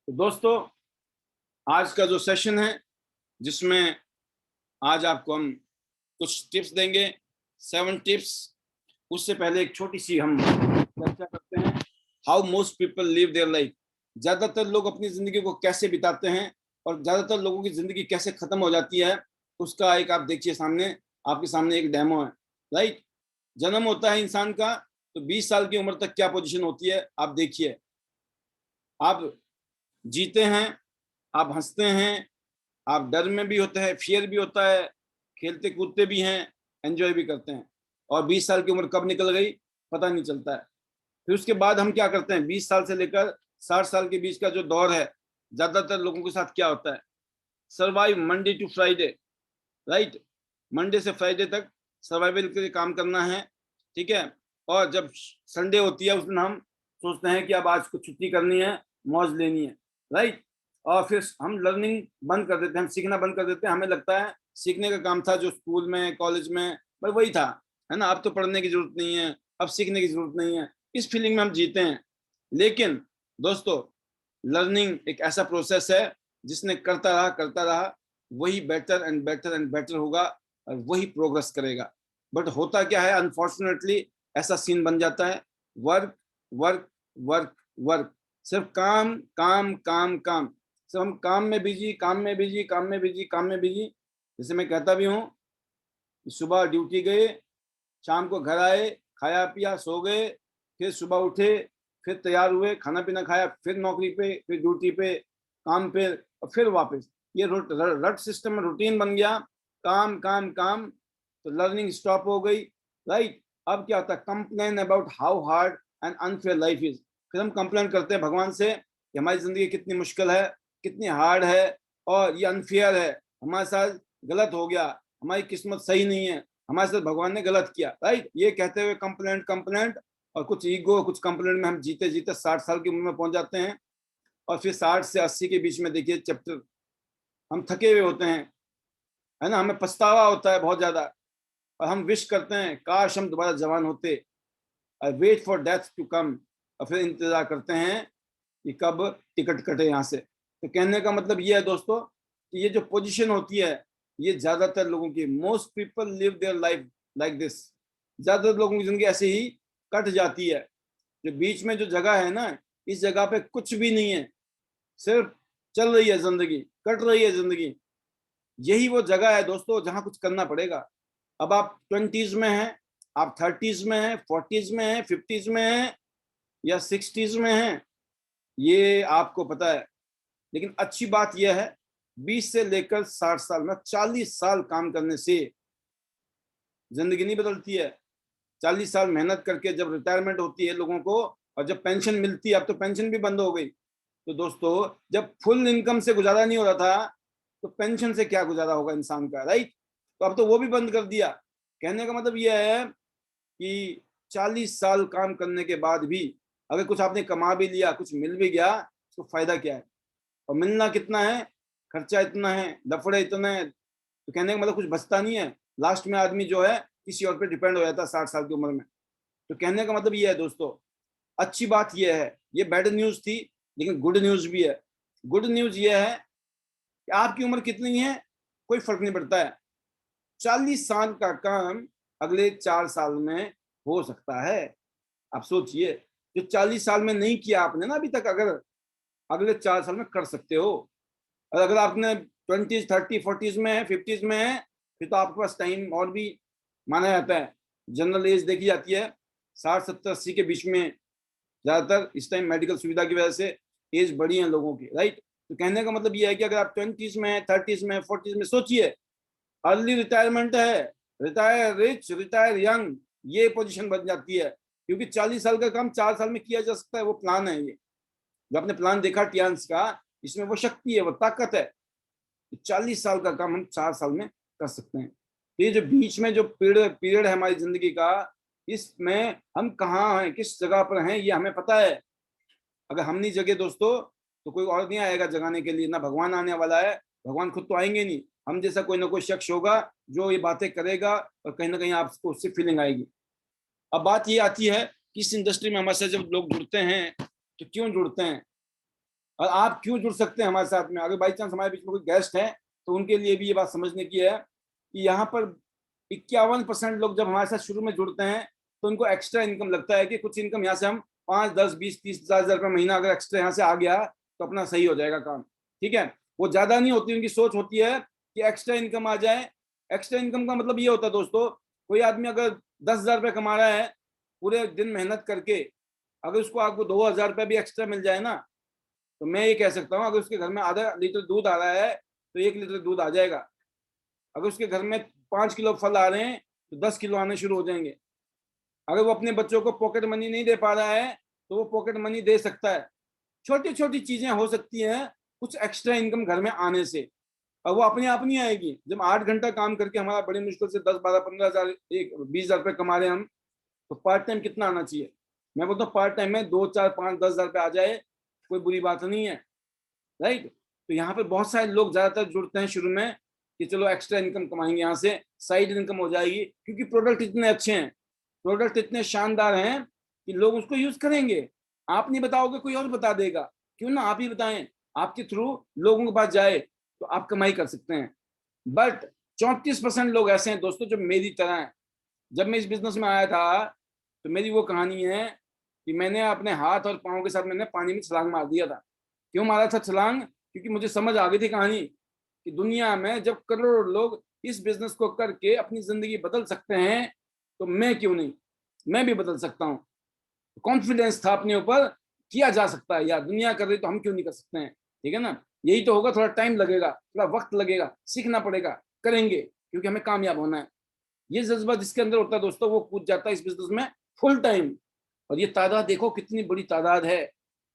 तो दोस्तों, आज का जो सेशन है, जिसमें आज आपको हम कुछ टिप्स देंगे, 7 टिप्स। उससे पहले एक छोटी सी हम चर्चा करते हैं, how most people live their life. ज्यादातर लोग अपनी जिंदगी को कैसे बिताते हैं और ज्यादातर लोगों की जिंदगी कैसे खत्म हो जाती है, उसका एक आप देखिए सामने, आपके सामने एक डेमो है। राइट, जन्म होता है इंसान का तो 20 साल की उम्र तक क्या पोजीशन होती है आप देखिए। आप जीते हैं, आप हंसते हैं, आप डर में भी होते हैं, फियर भी होता है, खेलते कूदते भी हैं, एंजॉय भी करते हैं। और 20 साल की उम्र कब निकल गई पता नहीं चलता है। फिर उसके बाद हम क्या करते हैं, 20 साल से लेकर 60 साल के बीच का जो दौर है, ज्यादातर लोगों के साथ क्या होता है, survive Monday to Friday. Right, Monday से फ्राइडे तक सर्वाइवल के लिए काम करना है, ठीक है। और जब संडे होती है उस दिन हम सोचते हैं कि अब आज कुछ छुट्टी करनी है, मौज लेनी है। राइट, और फिर हम लर्निंग बंद कर देते हैं, हम सीखना बंद कर देते हैं। हमें लगता है सीखने का काम था जो स्कूल में कॉलेज में भाई वही था, है ना, अब तो पढ़ने की जरूरत नहीं है, अब सीखने की जरूरत नहीं है, इस फीलिंग में हम जीते हैं। लेकिन दोस्तों, लर्निंग एक ऐसा प्रोसेस है जिसने करता रहा वही better and better and better होगा और वही प्रोग्रेस करेगा। बट होता क्या है, अनफॉर्चुनेटली ऐसा सीन बन जाता है, वर्क वर्क वर्क वर्क, सिर्फ काम काम काम काम, सिर्फ हम काम में बिजी, काम में बिजी, काम में बिजी, काम में बिजी। जैसे मैं कहता भी हूँ, सुबह ड्यूटी गए, शाम को घर आए, खाया पिया सो गए, फिर सुबह उठे, फिर तैयार हुए, खाना पीना खाया, फिर नौकरी पे, फिर ड्यूटी पे, काम पे, और फिर वापस। ये रट सिस्टम में रूटीन बन गया, काम काम काम। तो लर्निंग स्टॉप हो गई। राइट, अब क्या होता है, complain about how hard and unfair life is. फिर हम कंप्लेन करते हैं भगवान से कि हमारी जिंदगी कितनी मुश्किल है, कितनी हार्ड है, और ये अनफेयर है, हमारे साथ गलत हो गया, हमारी किस्मत सही नहीं है, हमारे साथ भगवान ने गलत किया। राइट, ये कहते हुए कंप्लेंट कंप्लेंट, और कुछ ईगो, कुछ कंप्लेंट में हम जीते जीते 60 साल की उम्र में पहुंच जाते हैं। और फिर 60 से 80 के बीच में देखिए चैप्टर, हम थके हुए होते हैं, है ना, हमें पछतावा होता है बहुत ज्यादा, और हम विश करते हैं काश हम दोबारा जवान होते। I wait for death to come, और फिर इंतजार करते हैं कि कब टिकट कटे यहाँ से। तो कहने का मतलब ये है दोस्तों कि ये जो पोजीशन होती है, ये ज्यादातर लोगों की, most people live their life like this. ज्यादातर लोगों की जिंदगी ऐसे ही कट जाती है। जो बीच में जो जगह है ना, इस जगह पे कुछ भी नहीं है, सिर्फ चल रही है जिंदगी, कट रही है जिंदगी। यही वो जगह है दोस्तों जहां कुछ करना पड़ेगा। अब आप 20s में हैं, आप 30s में हैं, 40s में हैं, 50s में हैं, या 60s में हैं, ये आपको पता है। लेकिन अच्छी बात यह है, 20 से लेकर 60 साल में 40 साल काम करने से जिंदगी नहीं बदलती है। 40 साल मेहनत करके जब रिटायरमेंट होती है लोगों को, और जब पेंशन मिलती है, अब तो पेंशन भी बंद हो गई। तो दोस्तों, जब फुल इनकम से गुजारा नहीं हो रहा था, तो पेंशन से क्या गुजारा होगा इंसान का। राइट, तो अब तो वो भी बंद कर दिया। कहने का मतलब यह है कि 40 साल काम करने के बाद भी अगर कुछ आपने कमा भी लिया, कुछ मिल भी गया, तो फायदा क्या है। और मिलना कितना है, खर्चा इतना है, लफड़े इतना है, तो कहने का मतलब कुछ बचता नहीं है। लास्ट में आदमी जो है किसी और पे डिपेंड हो जाता है 60 साल की उम्र में। तो कहने का मतलब ये है दोस्तों, अच्छी बात यह है, ये बैड न्यूज थी, लेकिन गुड न्यूज भी है। गुड न्यूज ये है कि आपकी उम्र कितनी है कोई फर्क नहीं पड़ता है। 40 साल का काम अगले 4 साल में हो सकता है। आप सोचिए, जो 40 साल में नहीं किया आपने ना अभी तक, अगर अगले 4 साल में कर सकते हो। और अगर आपने 20s 30 40s में है, 50s में है, फिर तो आपके पास टाइम और भी माना जाता है। जनरल एज देखी जाती है 60 70 80 के बीच में। ज्यादातर इस टाइम मेडिकल सुविधा की वजह से एज बढ़ी है लोगों की। राइट, तो कहने का मतलब ये है कि अगर आप 20s में, 30s में, 40s में, सोचिए अर्ली रिटायरमेंट है, रिटायर रिच रिटायर यंग, ये पोजीशन बन जाती है। क्योंकि 40 साल का काम 4 साल में किया जा सकता है, वो प्लान है। ये जो आपने प्लान देखा टियान्स का, इसमें वो शक्ति है, वो ताकत है। 40 साल का काम हम 4 साल में कर सकते हैं। तो ये जो बीच में जो पीरियड पीरियड है हमारी जिंदगी का, इसमें हम कहाँ हैं, किस जगह पर हैं, ये हमें पता है। अगर हम नहीं जगे दोस्तों, तो कोई और नहीं आएगा जगाने के लिए, ना भगवान आने वाला है। भगवान खुद तो आएंगे नहीं, हम जैसा कोई ना कोई शख्स होगा जो ये बातें करेगा, और कहीं ना कहीं आपको उससे फीलिंग आएगी। अब बात ये आती है कि इस इंडस्ट्री में हमारे साथ जब लोग जुड़ते हैं, तो क्यों जुड़ते हैं। और आप क्यों जुड़ सकते हैं हमारे साथ में। अगर बाई चांस हमारे बीच में कोई गेस्ट है तो उनके लिए भी ये बात समझने की है कि यहाँ पर 51% लोग जब हमारे साथ शुरू में जुड़ते हैं तो उनको एक्स्ट्रा इनकम लगता है कि कुछ इनकम यहाँ से हम 5, 10, 20, 30 हजार रुपये महीना अगर एक्स्ट्रा यहाँ से आ गया तो अपना सही हो जाएगा काम। ठीक है, वो ज्यादा नहीं होती, उनकी सोच होती है कि एक्स्ट्रा इनकम आ जाए। एक्स्ट्रा इनकम का मतलब ये होता है दोस्तों, कोई आदमी अगर 10,000 रुपये कमा रहा है पूरे दिन मेहनत करके, अगर उसको आपको 2,000 रुपये भी एक्स्ट्रा मिल जाए ना, तो मैं ये कह सकता हूँ अगर उसके घर में आधा लीटर दूध आ रहा है तो 1 लीटर दूध आ जाएगा। अगर उसके घर में 5 किलो फल आ रहे हैं तो 10 किलो आने शुरू हो जाएंगे। अगर वो अपने बच्चों को पॉकेट मनी नहीं दे पा रहा है तो वो पॉकेट मनी दे सकता है। छोटी छोटी चीजें हो सकती हैं कुछ एक्स्ट्रा इनकम घर में आने से, और वो अपने आप नहीं आएगी। जब 8 घंटा काम करके हमारा बड़ी मुश्किल से 10, 12, 15 हजार, 20 हजार रुपये कमा रहे हैं हम, तो पार्ट टाइम कितना आना चाहिए। मैं बोलता हूँ पार्ट टाइम में 2, 4, 5, 10 हजार रुपये आ जाए कोई बुरी बात नहीं है, राइट। तो यहाँ पे बहुत सारे लोग ज्यादातर जुड़ते हैं शुरू में कि चलो एक्स्ट्रा इनकम कमाएंगे, यहाँ से साइड इनकम हो जाएगी, क्योंकि प्रोडक्ट इतने अच्छे हैं, प्रोडक्ट इतने शानदार हैं कि लोग उसको यूज करेंगे। आप नहीं बताओगे कोई और बता देगा, क्यों ना आप ही बताएं, आपके थ्रू लोगों के पास जाए तो आप कमाई कर सकते हैं। बट 34% लोग ऐसे हैं दोस्तों जो मेरी तरह हैं। जब मैं इस बिजनेस में आया था तो मेरी वो कहानी है कि मैंने अपने हाथ और पाँव के साथ मैंने पानी में छलांग मार दिया था। क्यों मारा था छलांग? क्योंकि मुझे समझ आ गई थी कहानी कि दुनिया में जब करोड़ों लोग इस बिजनेस को करके अपनी जिंदगी बदल सकते हैं तो मैं क्यों नहीं, मैं भी बदल सकता हूँ। कॉन्फिडेंस था अपने ऊपर, किया जा सकता है यार, दुनिया कर रही तो हम क्यों नहीं कर सकते हैं। ठीक है ना, यही तो होगा, थोड़ा टाइम लगेगा, थोड़ा वक्त लगेगा, सीखना पड़ेगा, करेंगे क्योंकि हमें कामयाब होना है। ये जज्बा जिसके अंदर होता है दोस्तों वो कूद जाता है इस बिजनेस में फुल टाइम। और ये तादाद देखो कितनी बड़ी तादाद है,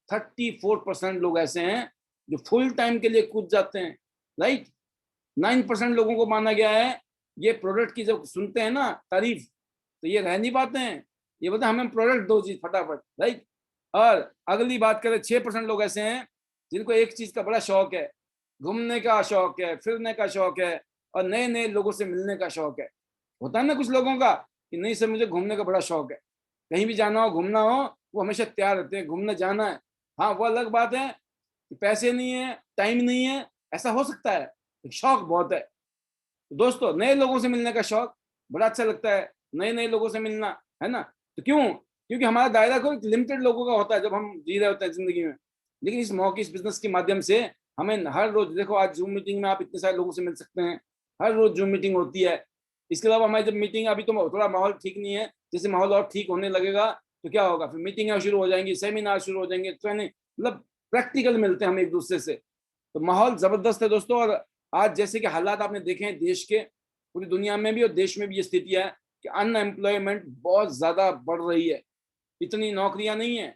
34% लोग ऐसे हैं जो फुल टाइम के लिए कूद जाते हैं, राइट। 9% लोगों को माना गया है ये प्रोडक्ट की जब सुनते हैं ना तारीफ तो ये रह नहीं पाते हैं, ये बोलते हैं हमें प्रोडक्ट दो जी फटाफट, राइट। और अगली बात करें 6% लोग ऐसे हैं जिनको एक चीज का बड़ा शौक है, घूमने का शौक है, फिरने का शौक है, और नए नए लोगों से मिलने का शौक है। होता है ना कुछ लोगों का कि नहीं सर मुझे घूमने का बड़ा शौक है, कहीं भी जाना हो घूमना हो वो हमेशा तैयार रहते हैं, घूमने जाना है। हाँ वो अलग बात है कि पैसे नहीं है, टाइम नहीं है, ऐसा हो सकता है, शौक बहुत है। दोस्तों नए लोगों से मिलने का शौक बड़ा अच्छा लगता है, नए नए लोगों से मिलना, है ना। तो क्यों? क्योंकि हमारा दायरा को लिमिटेड लोगों का होता है जब हम जी रहे होते हैं जिंदगी में। लेकिन इस मौके, इस बिजनेस के माध्यम से हमें हर रोज, देखो आज जूम मीटिंग में आप इतने सारे लोगों से मिल सकते हैं, हर रोज जूम मीटिंग होती है। इसके अलावा हमारी जब मीटिंग, अभी तो थोड़ा माहौल ठीक नहीं है, जैसे माहौल और ठीक होने लगेगा तो क्या होगा, फिर मीटिंग शुरू हो जाएंगी, सेमिनार शुरू हो जाएंगे, ट्रेनिंग, मतलब प्रैक्टिकल मिलते हैं हम एक दूसरे से। तो माहौल जबरदस्त है दोस्तों। और आज जैसे कि हालात आपने देखे हैं देश के, पूरी दुनिया में भी और देश में भी ये स्थिति है कि अनएम्प्लॉयमेंट बहुत ज्यादा बढ़ रही है, इतनी नौकरियां नहीं है।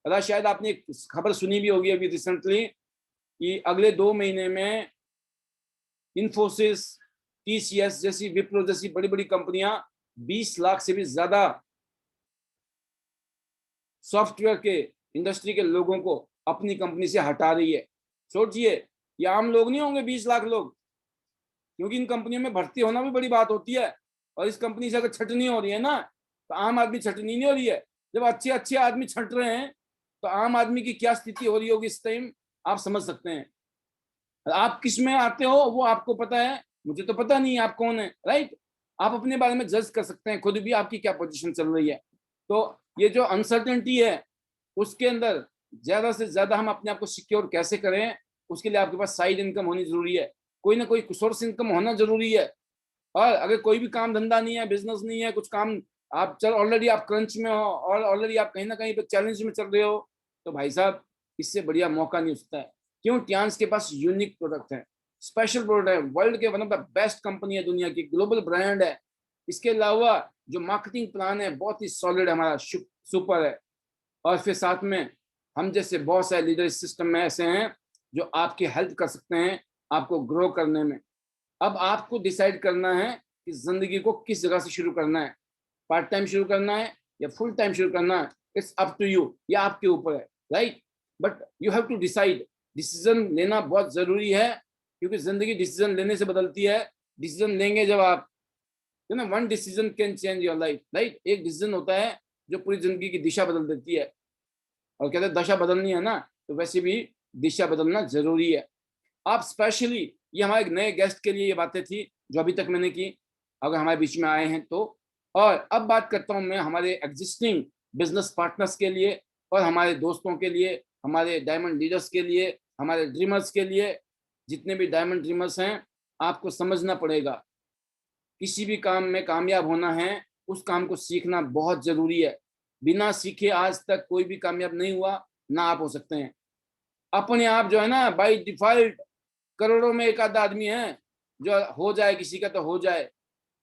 अगर शायद आपने एक खबर सुनी भी होगी अभी रिसेंटली कि अगले 2 महीने में इन्फोसिस, टीसीएस जैसी, विप्रो जैसी बड़ी बड़ी कंपनियां 20 लाख से भी ज्यादा सॉफ्टवेयर के इंडस्ट्री के लोगों को अपनी कंपनी से हटा रही है। सोचिए, ये आम लोग नहीं होंगे 20 लाख लोग, क्योंकि इन कंपनियों में भर्ती होना भी बड़ी बात होती है। और इस कंपनी से अगर छटनी हो रही है ना तो आम आदमी छटनी नहीं हो रही है। जब अच्छे अच्छे आदमी छट रहे हैं तो आम आदमी की क्या स्थिति हो रही होगी इस टाइम, आप समझ सकते हैं। आप किस में आते हो वो आपको पता है, मुझे तो पता नहीं आप कौन है, राइट। आप अपने बारे में जज कर सकते हैं खुद भी, आपकी क्या पोजीशन चल रही है। तो ये जो अनसर्टेनिटी है उसके अंदर ज्यादा से ज्यादा हम अपने आप को सिक्योर कैसे करें, उसके लिए आपके पास साइड इनकम होनी जरूरी है, कोई ना कोई सोर्स इनकम होना जरूरी है। और अगर कोई भी काम धंधा नहीं है, बिजनेस नहीं है, कुछ काम आप चल ऑलरेडी आप क्रंच में हो और ऑलरेडी आप कहीं ना कहीं पे चैलेंज में चल रहे हो, तो भाई साहब इससे बढ़िया मौका नहीं हो सकता है। क्यों? टियांस के पास यूनिक प्रोडक्ट है, स्पेशल प्रोडक्ट है, वर्ल्ड के one of the best company है, दुनिया की ग्लोबल ब्रांड है। इसके अलावा जो मार्केटिंग प्लान है बहुत ही सॉलिड है हमारा, सुपर है। और फिर साथ में हम जैसे बहुत सारे लीडर इस सिस्टम में ऐसे हैं जो आपकी हेल्प कर सकते हैं आपको ग्रो करने में। अब आपको डिसाइड करना है कि जिंदगी को किस जगह से शुरू करना है, पार्ट टाइम शुरू करना है या फुल टाइम शुरू करना है, इट्स अप टू यू, ये आपके ऊपर है, right. But you have to decide, decision लेना बहुत जरूरी है, क्योंकि जिंदगी डिसीजन लेने से बदलती है। डिसीजन लेंगे जब आप, you know, one decision can change your life, right. एक डिसीजन होता है जो पूरी जिंदगी की दिशा बदल देती है। और कहते हैं दशा बदलनी है ना, तो वैसे भी दिशा बदलना जरूरी है। आप स्पेशली, ये हमारे नए गेस्ट के लिए ये बातें थी जो अभी तक मैंने की, अगर हमारे बीच में आए हैं तो। और अब बात करता हूं मैं हमारे एग्जिस्टिंग बिजनेस पार्टनर्स के लिए और हमारे दोस्तों के लिए, हमारे डायमंड लीडर्स के लिए, हमारे ड्रीमर्स के लिए। जितने भी डायमंड ड्रीमर्स हैं, आपको समझना पड़ेगा, किसी भी काम में कामयाब होना है, उस काम को सीखना बहुत जरूरी है। बिना सीखे आज तक कोई भी कामयाब नहीं हुआ, ना आप हो सकते हैं। अपने आप जो है ना, बाय डिफॉल्ट करोड़ों में एक आधा आदमी है जो हो जाए, किसी का तो हो जाए,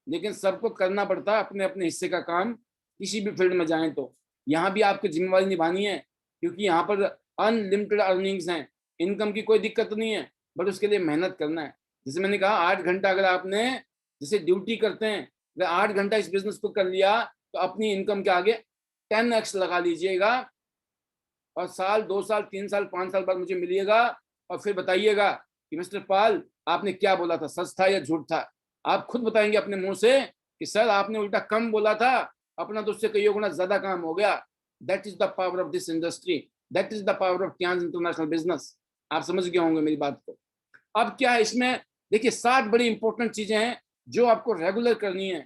लेकिन सबको करना पड़ता है अपने अपने हिस्से का काम, किसी भी फील्ड में जाएं तो। यहाँ भी आपकी जिम्मेवारी निभानी है, क्योंकि यहाँ पर अनलिमिटेड अर्निंग्स हैं, इनकम की कोई दिक्कत नहीं है, बट उसके लिए मेहनत करना है। जैसे मैंने कहा, 8 घंटा अगर आपने जैसे ड्यूटी करते हैं, अगर 8 घंटा इस बिजनेस को कर लिया तो अपनी इनकम के आगे 10x लगा लीजिएगा, और साल 2 साल 3 साल 5 साल बाद मुझे मिलिएगा और फिर बताइएगा कि मिस्टर पाल, आपने क्या बोला था, सच था या झूठ था। आप खुद बताएंगे अपने मुंह से कि सर आपने उल्टा कम बोला था, अपना तो उससे कई गुना ज्यादा काम हो गया। That is the power of this industry, that is the power of Kiyans international business. आप समझ गए होंगे मेरी बात को। अब क्या है इसमें, देखिए 7 बड़ी इंपॉर्टेंट चीजें हैं जो आपको रेगुलर करनी है।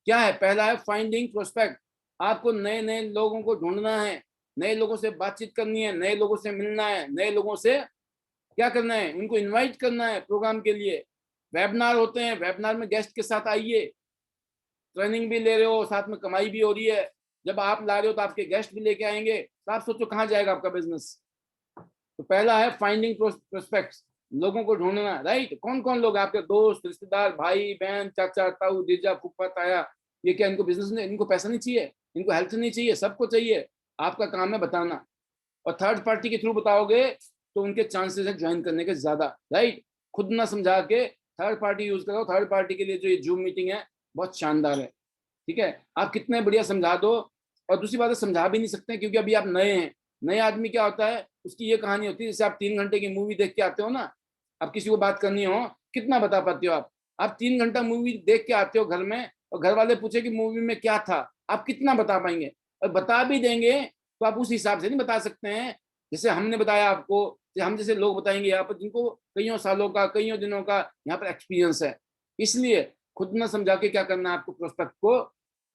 क्या है? पहला है फाइंडिंग प्रोस्पेक्ट। आपको नए नए लोगों को ढूंढना है, नए लोगों से बातचीत करनी है, नए लोगों से मिलना है, नए लोगों से क्या करना है, उनको इनवाइट करना है प्रोग्राम के लिए। वेबिनार होते हैं, वेबिनार में गेस्ट के साथ आइए, ट्रेनिंग भी ले रहे हो, साथ में कमाई भी हो रही है। जब आप ला रहे हो तो आपके गेस्ट भी लेके आएंगे, तो आप सोचो कहाँ जाएगा आपका बिजनेस। तो पहला है फाइंडिंग प्रोस्पेक्ट्स, लोगों को ढूंढना, राइट। कौन कौन लोग आपके दोस्त, रिश्तेदार, भाई बहन, चाचा ताऊ जीजा फूफा ताया, ये क्या इनको बिजनेस नहीं, इनको पैसा नहीं चाहिए, इनको हेल्थ नहीं चाहिए, सबको चाहिए। आपका काम है बताना, और थर्ड पार्टी के थ्रू बताओगे तो उनके चांसेस है ज्वाइन करने के ज्यादा, राइट। खुद ना समझा के थर्ड पार्टी यूज करो। थर्ड पार्टी के लिए जो ये जूम मीटिंग है बहुत शानदार है, ठीक है। आप कितने बढ़िया समझा दो, और दूसरी बात है समझा भी नहीं सकते क्योंकि अभी आप नए हैं। नए आदमी क्या होता है, उसकी ये कहानी होती है, जैसे आप 3 घंटे की मूवी देख के आते हो ना, अब किसी को बात करनी हो, कितना बता पाते हो आप 3 घंटा मूवी देख के आते हो घर में, और घर वाले पूछे कि मूवी में क्या था, आप कितना बता पाएंगे? और बता भी देंगे तो आप उस हिसाब से नहीं बता सकते हैं जैसे हमने बताया आपको, हम जैसे लोग बताएंगे यहाँ पर जिनको कईयों सालों का, कईयों दिनों का यहाँ पर एक्सपीरियंस है। इसलिए खुद ना समझा के क्या करना है, आपको प्रोस्पेक्ट को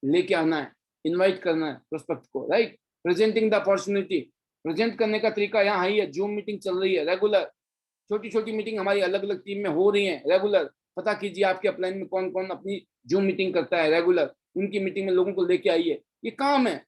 लेके आना है, इनवाइट करना है प्रोस्पेक्ट को, right. Presenting the opportunity, present करने का तरीका यहाँ ही है। जूम मीटिंग चल रही है रेगुलर, छोटी छोटी मीटिंग हमारी अलग अलग टीम में हो रही है रेगुलर। पता कीजिए आपके अपलाइन में कौन कौन अपनी जूम मीटिंग करता है रेगुलर, उनकी मीटिंग में लोगों को लेके आइए, ये काम है।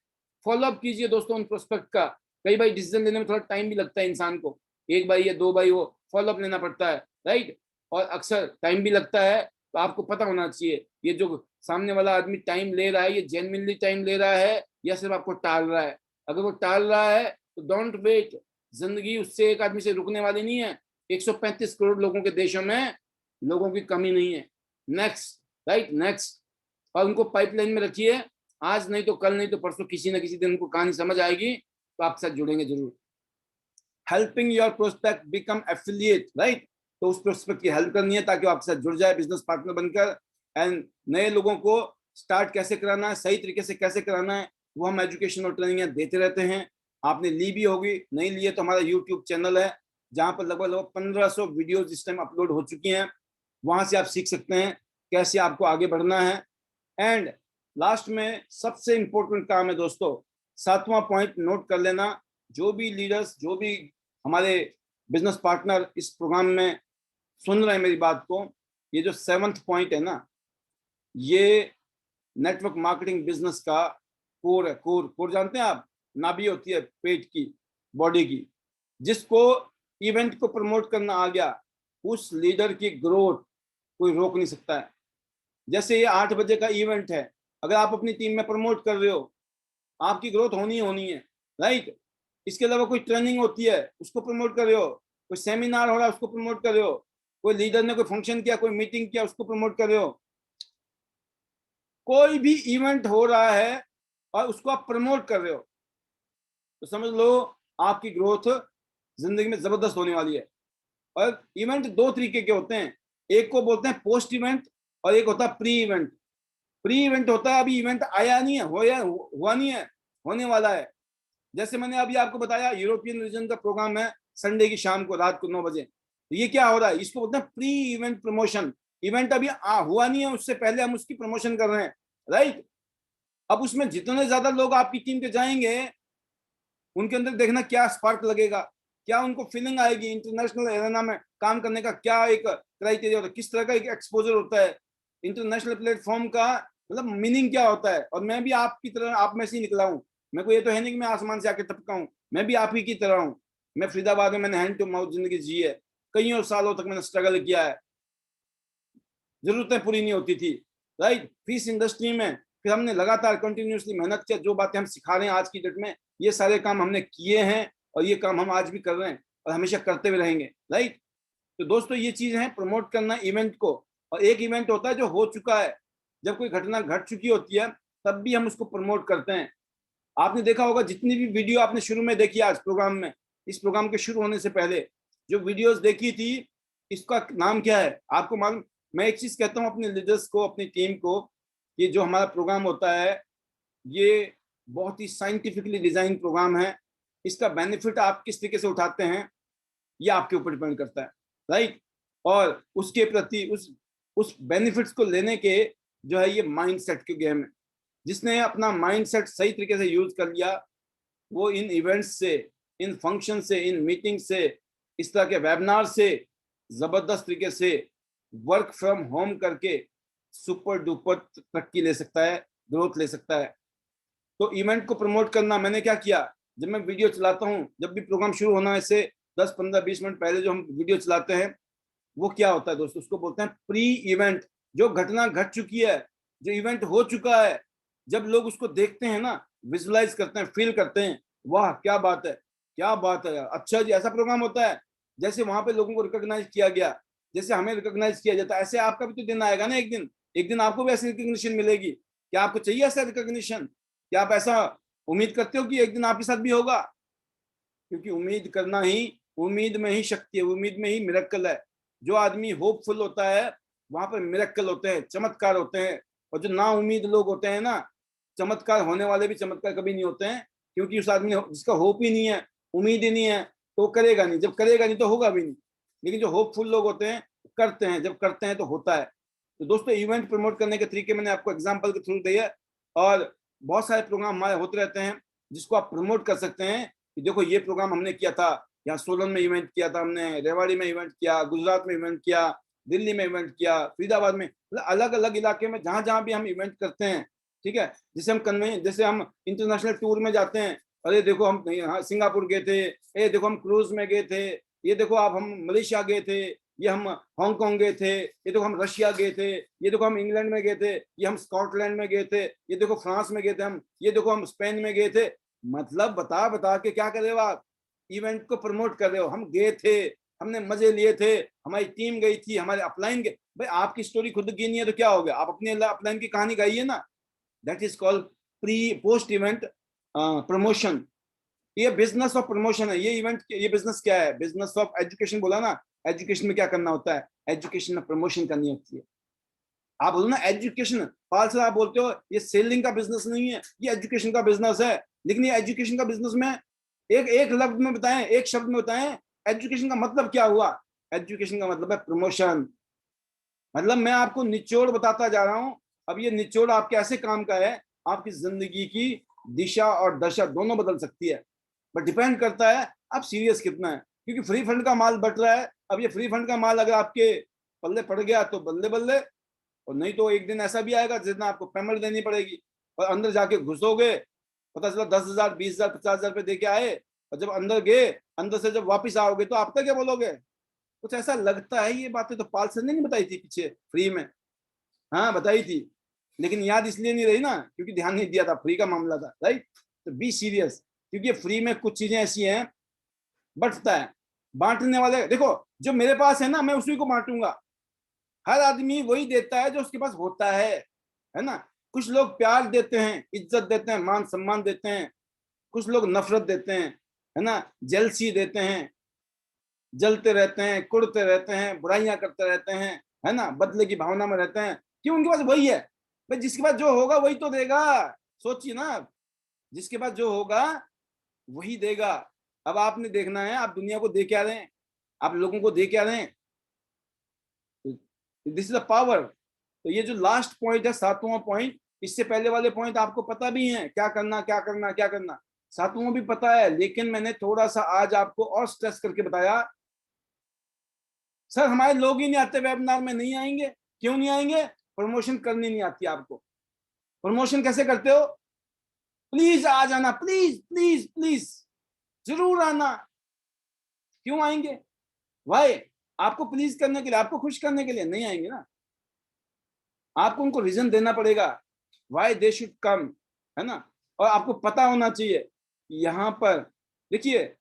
फॉलो अप कीजिए दोस्तों उन प्रोस्पेक्ट का। कई बार डिसीजन लेने में थोड़ा टाइम भी लगता है इंसान को, एक बार या 2 बार वो फॉलो अप लेना पड़ता है, राइट। और अक्सर टाइम भी लगता है, तो आपको पता होना चाहिए ये जो सामने वाला आदमी टाइम ले रहा है, ये जेन्युइनली टाइम ले रहा है या सिर्फ आपको टाल रहा है। अगर वो टाल रहा है तो डोंट वेट, जिंदगी उससे एक आदमी से रुकने वाली नहीं है। 135 करोड़ लोगों के देशों में लोगों की कमी नहीं है। Next, right, next. और उनको पाइपलाइन में रखिए, आज नहीं तो कल, नहीं तो परसों, किसी ना किसी दिन उनको कहानी समझ आएगी तो आपके साथ जुड़ेंगे जरूर। Helping your prospect become affiliate, right. तो उस प्रोस्पेक्ट की हेल्प करनी है ताकि वो आपके साथ जुड़ जाए बिजनेस पार्टनर बनकर। एंड नए लोगों को स्टार्ट कैसे कराना है, सही तरीके से कैसे कराना है, वो हम एजुकेशन और ट्रेनिंग देते रहते हैं। आपने ली भी होगी, नहीं लिए तो हमारा यूट्यूब चैनल है जहाँ पर लगभग 1500 वीडियोज इस टाइम अपलोड हो चुकी हैं। वहां से आप सीख सकते हैं कैसे आपको आगे बढ़ना है। एंड लास्ट में सबसे इंपॉर्टेंट काम है दोस्तों, 7वां पॉइंट नोट कर लेना। जो भी लीडर्स, जो भी हमारे बिजनेस पार्टनर इस प्रोग्राम में सुन रहे हैं मेरी बात को, ये जो 7वां पॉइंट है ना, ये नेटवर्क मार्केटिंग बिजनेस का कोर है। कोर, कोर जानते हैं आप, नाभि होती है पेट की, बॉडी की। जिसको इवेंट को प्रमोट करना आ गया, उस लीडर की ग्रोथ कोई रोक नहीं सकता है। जैसे ये 8 बजे का इवेंट है, अगर आप अपनी टीम में प्रमोट कर रहे हो, आपकी ग्रोथ होनी ही होनी है, राइट। इसके अलावा कोई ट्रेनिंग होती है, उसको प्रमोट कर रहे हो, कोई सेमिनार हो रहा है उसको प्रमोट कर रहे हो, कोई लीडर ने कोई फंक्शन किया, कोई मीटिंग किया, उसको प्रमोट कर रहे हो। कोई भी इवेंट हो रहा है और उसको आप प्रमोट कर रहे हो, तो समझ लो आपकी ग्रोथ जिंदगी में जबरदस्त होने वाली है। और इवेंट 2 तरीके के होते हैं, एक को बोलते हैं पोस्ट इवेंट और एक होता है प्री इवेंट। प्री इवेंट होता है अभी इवेंट आया नहीं है, हुआ नहीं है, होने वाला है। जैसे मैंने अभी आपको बताया यूरोपियन रीजन का प्रोग्राम है संडे की शाम को रात को 9 बजे। तो ये क्या हो रहा है, इसको बोलते हैं प्री इवेंट प्रमोशन। इवेंट अभी हुआ नहीं है, उससे पहले हम उसकी प्रमोशन कर रहे हैं, राइट। अब उसमें जितने ज्यादा लोग आपकी टीम के जाएंगे, उनके अंदर देखना क्या स्पार्क लगेगा, क्या उनको फीलिंग आएगी, इंटरनेशनल एरेना में काम करने का क्या एक क्राइटेरिया होता है, किस तरह का एक एक्सपोजर होता है, इंटरनेशनल प्लेटफॉर्म का मतलब मीनिंग क्या होता है। और मैं भी आपकी तरह आप में से ही निकला हूँ, मेरे को ये तो है नहीं कि मैं आसमान से आके टपका हूँ, मैं भी आप ही की तरह हूँ। मैं फरीदाबाद में मैंने हैंड टू माउथ जिंदगी जी है, कईयों सालों तक मैंने स्ट्रगल किया है, जरूरतें पूरी नहीं होती थी, राइट। फिश इंडस्ट्री में फिर हमने लगातार कंटिन्यूसली मेहनत किया, जो बातें हम सिखा रहे हैं आज की डेट में, ये सारे काम हमने किए हैं और ये काम हम आज भी कर रहे हैं और हमेशा करते हुए रहेंगे, राइट। तो दोस्तों ये चीज है प्रमोट करना इवेंट को। और एक इवेंट होता है जो हो चुका है, जब कोई घटना घट चुकी होती है तब भी हम उसको प्रमोट करते हैं। आपने देखा होगा जितनी भी वीडियो आपने शुरू में देखी आज प्रोग्राम में, इस प्रोग्राम के शुरू होने से पहले जो वीडियोस देखी थी, इसका नाम क्या है आपको मालूम? मैं एक चीज कहता हूँ अपने लीडर्स को, अपनी टीम को, कि जो हमारा प्रोग्राम होता है ये बहुत ही साइंटिफिकली डिजाइन प्रोग्राम है। इसका बेनिफिट आप किस तरीके से उठाते हैं ये आपके ऊपर डिपेंड करता है, राइट। और उसके प्रति उस बेनिफिट्स को लेने के जो है ये माइंड सेट के गेम है। जिसने अपना माइंड सेट सही तरीके से यूज कर लिया, वो इन इवेंट्स से, इन फंक्शन से, इन मीटिंग से, इस तरह के वेबिनार से जबरदस्त तरीके से वर्क फ्रॉम होम करके सुपर डुपर तरक्की ले सकता है, ग्रोथ ले सकता है। तो इवेंट को प्रमोट करना, मैंने क्या किया, जब मैं वीडियो चलाता हूँ, जब भी प्रोग्राम शुरू होना है इससे 10, 15, 20 मिनट पहले जो हम वीडियो चलाते हैं, वो क्या होता है दोस्तों, उसको बोलते हैं प्री इवेंट। जो घटना घट चुकी है, जो इवेंट हो चुका है, जब लोग उसको देखते हैं ना, विजुलाइज करते हैं, फील करते हैं, वाह क्या बात है, क्या बात है यार, अच्छा जी ऐसा प्रोग्राम होता है। जैसे वहां पे लोगों को रिकॉग्नाइज किया गया, जैसे हमें रिकॉग्नाइज किया जाता है, ऐसे आपका भी तो दिन आएगा ना एक दिन, एक दिन आपको भी ऐसी रिकॉग्निशन मिलेगी। क्या आपको चाहिए ऐसा रिकॉग्निशन? क्या आप ऐसा उम्मीद करते हो कि एक दिन आपके साथ भी होगा? क्योंकि उम्मीद करना ही, उम्मीद में ही शक्ति है, उम्मीद में ही मिरेकल है। जो आदमी होपफुल होता है वहां पर मिरेकल होते हैं, चमत्कार होते हैं। और जो ना उम्मीद लोग होते हैं ना, चमत्कार होने वाले भी चमत्कार कभी नहीं होते हैं, क्योंकि उस आदमी जिसका होप ही नहीं है, उम्मीद ही नहीं है, तो करेगा नहीं, जब करेगा नहीं तो होगा भी नहीं। लेकिन जो होपफुल लोग होते हैं करते हैं, जब करते हैं तो होता है। तो दोस्तों इवेंट प्रमोट करने के तरीके मैंने आपको एग्जाम्पल के थ्रू दिए, और बहुत सारे प्रोग्राम हमारे होते रहते हैं जिसको आप प्रमोट कर सकते हैं कि देखो ये प्रोग्राम हमने किया था, यहाँ सोलन में इवेंट किया था हमने, रेवाड़ी में इवेंट किया, गुजरात में इवेंट किया, दिल्ली में इवेंट किया, फरीदाबाद में, मतलब अलग अलग इलाके में जहां जहां भी हम इवेंट करते हैं, ठीक है। जैसे हम इंटरनेशनल टूर में जाते हैं, अरे देखो हम सिंगापुर गए थे, ये देखो हम क्रूज में गए थे, ये देखो आप हम मलेशिया गए थे, ये हम हांगकांग गए थे, ये देखो हम रशिया गए थे, ये देखो हम इंग्लैंड में गए थे, ये हम स्कॉटलैंड में गए थे, ये देखो फ्रांस में गए थे हम, ये देखो हम स्पेन में गए थे। मतलब बता बता के क्या कर रहे हो आप? इवेंट को प्रमोट कर रहे हो। हम गए थे, हमने मजे लिए थे, हमारी टीम गई थी, हमारे अपलाइन गए। भाई आपकी स्टोरी खुद की नहीं है तो क्या हो गया, आप अपने अपलाइन की कहानी गाइए ना। That is called pre post event promotion. ये बिजनेस ऑफ प्रमोशन है। ये इवेंट, ये बिजनेस क्या है? बिजनेस ऑफ एजुकेशन बोला ना। एजुकेशन में क्या करना होता है? एजुकेशन में प्रमोशन करनी होती है। आप बोलो ना एजुकेशन, पाल सर आप बोलते हो ये सेलिंग का बिजनेस नहीं है, ये एजुकेशन का बिजनेस है। लेकिन ये एजुकेशन का बिजनेस में एक एक लफ्ज में बताएं, एक शब्द में बताएं, एजुकेशन का मतलब क्या हुआ? एजुकेशन का मतलब है प्रमोशन। मतलब मैं आपको निचोड़ बताता जा रहा हूं। अब ये निचोड़ आपके ऐसे काम का है, आपकी जिंदगी की दिशा और दशा दोनों बदल सकती है। बट डिपेंड करता है आप सीरियस कितना है, क्योंकि फ्री फंड का माल बट रहा है। अब ये फ्री फंड का माल अगर आपके पल्ले पड़ गया तो बल्ले बल्ले, और नहीं तो एक दिन ऐसा भी आएगा जितना आपको पेमेंट देनी पड़ेगी। और अंदर जाके घुसोगे, पता चला 10,000, 20,000, 50,000 रुपये दे के आए, और जब अंदर गए, अंदर से जब वापिस आओगे तो आप तक क्या बोलोगे? कुछ ऐसा लगता है। ये बातें तो पाल सर ने नहीं बताई थी पीछे फ्री में, हाँ बताई थी, लेकिन याद इसलिए नहीं रही ना क्योंकि ध्यान नहीं दिया था, फ्री का मामला था, राइट। तो बी सीरियस, क्योंकि फ्री में कुछ चीजें ऐसी हैं, बंटता है। बांटने वाले देखो, जो मेरे पास है ना मैं उसी को बांटूंगा। हर आदमी वही देता है जो उसके पास होता है ना। कुछ लोग प्यार देते हैं, इज्जत देते हैं, मान सम्मान देते हैं। कुछ लोग नफरत देते हैं, है ना, जेलसी देते हैं, जलते रहते हैं, कुड़ते रहते हैं, बुराइयां करते रहते हैं, है ना, बदले की भावना में रहते हैं। क्यों? उनके पास वही है भाई, जिसके पास जो होगा वही तो देगा। सोचिए ना, जिसके पास जो होगा वही देगा। अब आपने देखना है आप दुनिया को दे क्या रहे हैं, आप लोगों को दे क्या रहे हैं। This is the power. तो ये जो लास्ट पॉइंट है, सातवां पॉइंट, इससे पहले वाले पॉइंट आपको पता भी है क्या करना क्या करना क्या करना, सातवां भी पता है, लेकिन मैंने थोड़ा सा आज आपको और स्ट्रेस करके बताया। सर हमारे लोग ही नहीं आते वेबिनार में, नहीं आएंगे। क्यों नहीं आएंगे? प्रमोशन करनी नहीं आती आपको। प्रमोशन कैसे करते हो? प्लीज आ जाना, प्लीज प्लीज प्लीज, जरूर आना। क्यों आएंगे? वाई? आपको प्लीज करने के लिए, आपको खुश करने के लिए नहीं आएंगे ना। आपको उनको रीजन देना पड़ेगा वाई दे शुड कम, है ना। और आपको पता होना चाहिए यहाँ पर, देखिए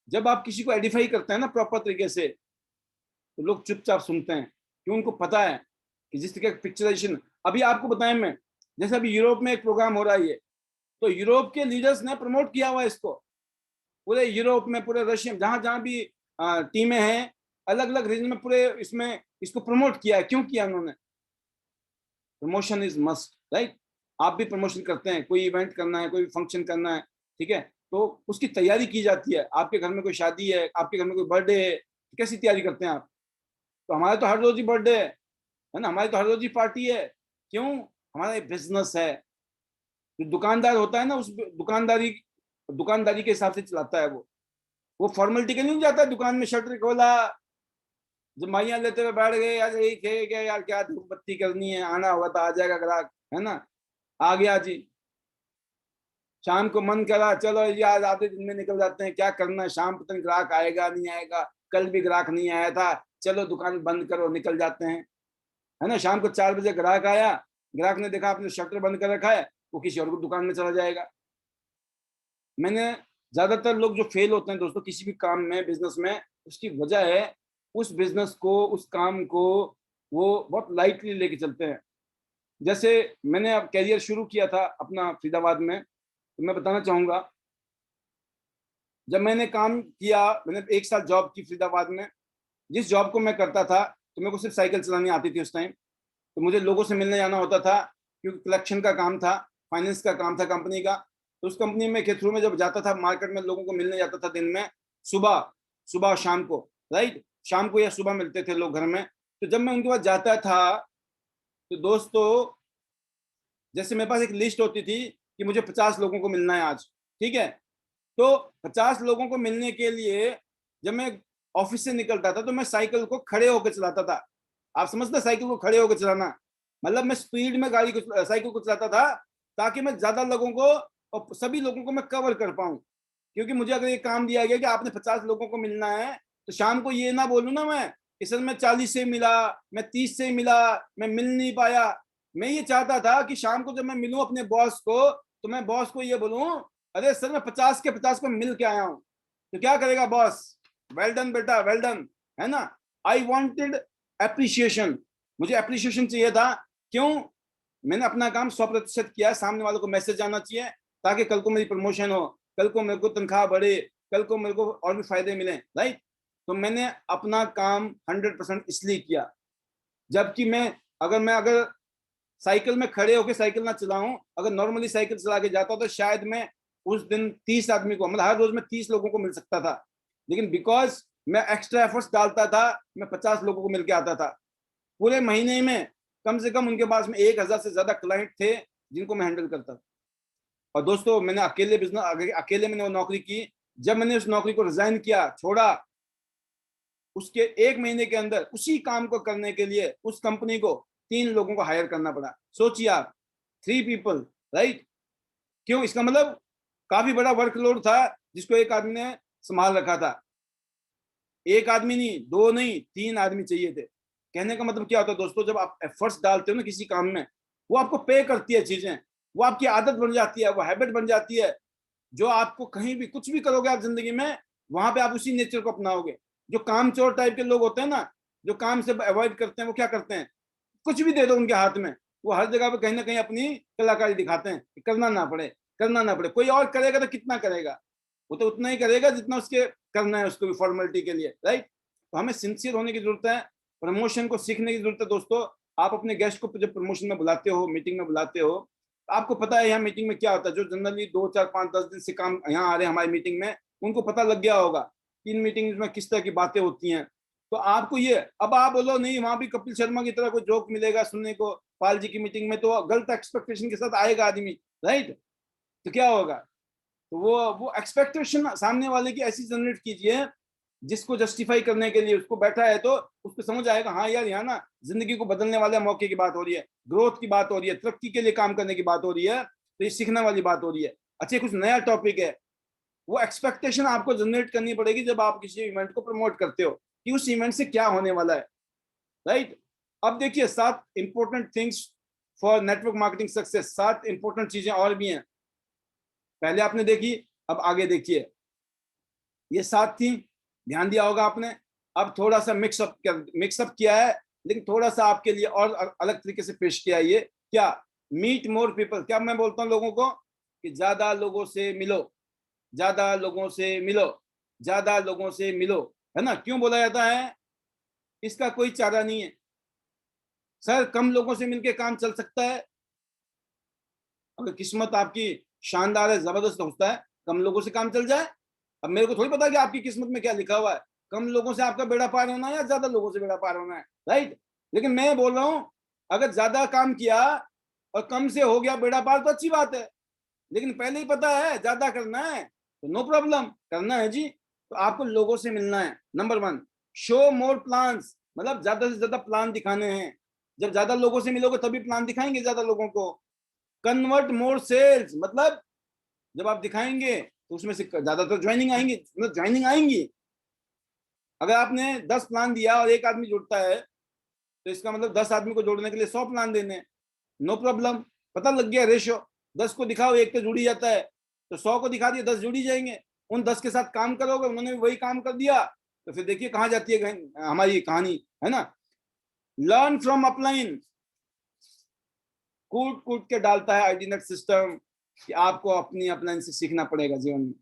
जब आप किसी को एडिफाई करते हैं ना प्रॉपर तरीके से, तो लोग चुपचाप सुनते हैं, क्यों? उनको पता है कि जिस तरीके का पिक्चराइजेशन अभी आपको बताएं मैं, जैसे अभी यूरोप में एक प्रोग्राम हो रहा है ये, तो यूरोप के लीडर्स ने प्रमोट किया हुआ है इसको, पूरे यूरोप में, पूरे रशिया, जहां जहां भी टीमें हैं, अलग अलग रीजन में, पूरे इसमें इसको प्रमोट किया है। क्यों किया उन्होंने? Promotion is must, right. आप भी प्रमोशन करते हैं, कोई इवेंट करना है, कोई फंक्शन करना है, ठीक है, तो उसकी तैयारी की जाती है। आपके घर में कोई शादी है, आपके घर में कोई बर्थडे है, तो कैसी तैयारी करते हैं आप? तो हमारे तो हर रोज ही बर्थडे है ना, हमारी तो हर रोज ही पार्टी है। क्यों? हमारा एक बिजनेस है। जो दुकानदार होता है ना, उस दुकानदारी दुकानदारी के हिसाब से चलाता है वो फॉर्मेलिटी के लिए नहीं जाता है दुकान में, शटर खोला, जमाइयां लेते हुए बैठ गए, यार यही थे क्या यार, क्या धूप बत्ती करनी है, आना होगा तो आ जाएगा ग्राहक, है ना, आ गया जी। शाम को मन करा, चलो जी आज आधे दिन में निकल जाते हैं, क्या करना है, शाम पता नहीं ग्राहक आएगा नहीं आएगा, कल भी ग्राहक नहीं आया था, चलो दुकान बंद करो, निकल जाते हैं, है ना। शाम को 4 बजे ग्राहक आया, ग्राहक ने देखा आपने शटर बंद कर रखा है, वो किसी और को दुकान में चला जाएगा। मैंने, ज्यादातर लोग जो फेल होते हैं दोस्तों किसी भी काम में, बिजनेस में, उसकी वजह है उस बिजनेस को, उस काम को वो बहुत लाइटली लेके चलते हैं। जैसे मैंने अब कैरियर शुरू किया था अपना फरीदाबाद में, तो मैं बताना चाहूंगा, जब मैंने काम किया, मैंने 1 साल जॉब की फरीदाबाद में, जिस जॉब को मैं करता था, तो मेरे को सिर्फ साइकिल चलानी आती थी उस टाइम। तो मुझे लोगों से मिलने जाना होता था, क्योंकि कलेक्शन का काम था, फाइनेंस का काम था कंपनी का। तो उस कंपनी में के थ्रू में जब जाता था मार्केट में, लोगों को मिलने जाता था दिन में, सुबह सुबह और शाम को, राइट, शाम को या सुबह मिलते थे लोग घर में। तो जब मैं उनके पास जाता था, तो दोस्तों जैसे मेरे पास एक लिस्ट होती थी कि मुझे 50 लोगों को मिलना है आज, ठीक है। तो 50 लोगों को मिलने के लिए जब मैं ऑफिस से निकलता था, तो मैं साइकिल को खड़े होकर चलाता था। आप समझते, साइकिल को खड़े होकर चलाना मतलब मैं स्पीड में गाड़ी को, साइकिल को चलाता था, ताकि मैं ज्यादा लोगों को और सभी लोगों को मैं कवर कर पाऊं। क्योंकि मुझे अगर ये काम दिया गया कि आपने 50 लोगों को मिलना है, तो शाम को ये ना बोलूं ना मैं कि सर मैं 40 से मिला, मैं 30 से मिला, मैं मिल नहीं पाया। मैं ये चाहता था कि शाम को जब मैं मिलूं अपने बॉस को, तो मैं बॉस को ये बोलूं, अरे सर मैं 50 के 50 को मिल के आया हूं। तो क्या करेगा बॉस? वेल डन बेटा, वेल डन, है ना। आई वॉन्टेड एप्रिसिएशन, मुझे एप्रिसिएशन चाहिए था। क्यों? मैंने अपना काम 100% किया, सामने वालों को मैसेज आना चाहिए, ताकि कल को मेरी प्रमोशन हो, कल को मेरे को तनख्वाह बढ़े, कल को मेरे को और भी फायदे मिले, राइट। तो मैंने अपना काम 100% इसलिए किया। जबकि मैं अगर साइकिल में खड़े होकर साइकिल ना चलाऊं, अगर नॉर्मली साइकिल चला के जाता तो शायद मैं उस दिन 30 आदमी को, मतलब हर रोज में 30 लोगों को मिल सकता था। लेकिन बिकॉज मैं एक्स्ट्रा एफर्ट्स डालता था, मैं 50 लोगों को मिलकर आता था। पूरे महीने में कम से कम उनके पास में 1,000 से ज्यादा क्लाइंट थे जिनको मैं हैंडल करता था। और दोस्तों मैंने अकेले मैंने वो नौकरी की। जब मैंने उस नौकरी को रिजाइन किया, छोड़ा, उसके 1 महीने के अंदर उसी काम को करने के लिए उस कंपनी को 3 लोगों को हायर करना पड़ा। सोचिए आप, 3 पीपल, राइट। क्यों? इसका मतलब काफी बड़ा वर्कलोड था जिसको एक आदमी ने संभाल रखा था। एक आदमी नहीं, दो नहीं, 3 आदमी चाहिए थे। कहने का मतलब क्या होता है दोस्तों, जब आप एफर्ट्स डालते हो ना किसी काम में, वो आपको पे करती है चीजें, वो आपकी आदत बन जाती है, वो हैबिट बन जाती है, जो आपको कहीं भी कुछ भी करोगे आप जिंदगी में, वहां पे आप उसी नेचर को अपनाओगे। जो काम चोर टाइप के लोग होते हैं ना, जो काम से अवॉइड करते हैं, वो क्या करते हैं, कुछ भी दे दो उनके हाथ में, वो हर जगह पे कहीं ना कहीं अपनी कलाकारी दिखाते हैं कि करना ना पड़े, करना ना पड़े। कोई और करेगा तो कितना करेगा? वो तो उतना ही करेगा जितना उसके करना है, उसको भी फॉर्मेलिटी के लिए, राइट। तो हमें सिंसियर होने की जरूरत है, प्रमोशन को सीखने की जरूरत है दोस्तों। आप अपने गेस्ट को जब प्रमोशन में बुलाते हो, मीटिंग में बुलाते हो, आपको पता है यहाँ मीटिंग में क्या होता है, जो जनरली 2 4 5 10 दिन से काम यहाँ आ रहे हैं हमारी मीटिंग में, उनको पता लग गया होगा कि इन मीटिंग में किस तरह की बातें होती हैं। तो आपको ये, अब आप बोलो नहीं वहां भी कपिल शर्मा की तरह कोई जोक मिलेगा सुनने को पाल जी की मीटिंग में, तो गलत एक्सपेक्टेशन के साथ आएगा आदमी, राइट? तो क्या होगा, तो वो एक्सपेक्टेशन सामने वाले की ऐसी जनरेट कीजिए जिसको जस्टिफाई करने के लिए उसको बैठा है, तो उसको समझ आएगा हाँ यार यहाँ ना जिंदगी को बदलने वाले मौके की बात हो रही है, ग्रोथ की बात हो रही है, तरक्की के लिए काम करने की बात हो रही है, तो ये सीखने वाली बात हो रही है, अच्छा कुछ नया टॉपिक है। वो एक्सपेक्टेशन आपको जनरेट करनी पड़ेगी जब आप किसी इवेंट को प्रमोट करते हो कि उस इवेंट से क्या होने वाला है, राइट? अब देखिए 7 important things for network marketing success, 7 important चीजें और भी हैं, पहले आपने देखी, अब आगे देखिए। ये 7 थी, ध्यान दिया होगा आपने। अब थोड़ा सा मिक्सअप किया है, लेकिन थोड़ा सा आपके लिए और अलग तरीके से पेश किया है। ये क्या, मीट मोर पीपल। क्या मैं बोलता हूँ लोगों को कि ज्यादा लोगों से मिलो, ज्यादा लोगों से मिलो, ज्यादा लोगों से मिलो, है ना? क्यों बोला जाता है? इसका कोई चारा नहीं है सर, कम लोगों से मिलके काम चल सकता है, अगर किस्मत आपकी शानदार है, जबरदस्त होता है, कम लोगों से काम चल जाए। अब मेरे को थोड़ी पता कि आपकी किस्मत में क्या लिखा हुआ है, कम लोगों से आपका बेड़ा पार होना है या ज्यादा लोगों से बेड़ा पार होना है, राइट? लेकिन मैं बोल रहा हूं अगर ज्यादा काम किया और कम से हो गया बेड़ा पार तो अच्छी बात है, लेकिन पहले ही पता है ज्यादा करना है तो नो प्रॉब्लम, करना है जी। तो आपको लोगों से मिलना है, नंबर 1। शो मोर प्लान्स, मतलब ज्यादा से ज्यादा प्लान दिखाने हैं, जब ज्यादा लोगों से मिलोगे तभी प्लान दिखाएंगे ज्यादा लोगों को। कन्वर्ट मोर सेल्स, मतलब जब आप दिखाएंगे तो उसमें से ज्यादा तो ज्वाइनिंग आएंगी, मतलब ज्वाइनिंग आएंगी। अगर आपने 10 प्लान दिया और एक आदमी जुड़ता है तो इसका मतलब 10 आदमी को जोड़ने के लिए 100 प्लान देने, नो प्रॉब्लम। पता लग गया रेशियो, 10 को दिखाओ एक तो जुड़ ही जाता है, तो 100 को दिखा दिया 10 जुड़ ही जाएंगे। उन 10 के साथ काम करोगे, उन्होंने भी वही काम कर दिया, तो फिर देखिए कहाँ जाती है हमारी कहानी, है ना? लर्न फ्रॉम अपलाइन, कूट कूट के डालता है आईडीनेट सिस्टम कि आपको अपनी अपलाइन से सीखना पड़ेगा जीवन में।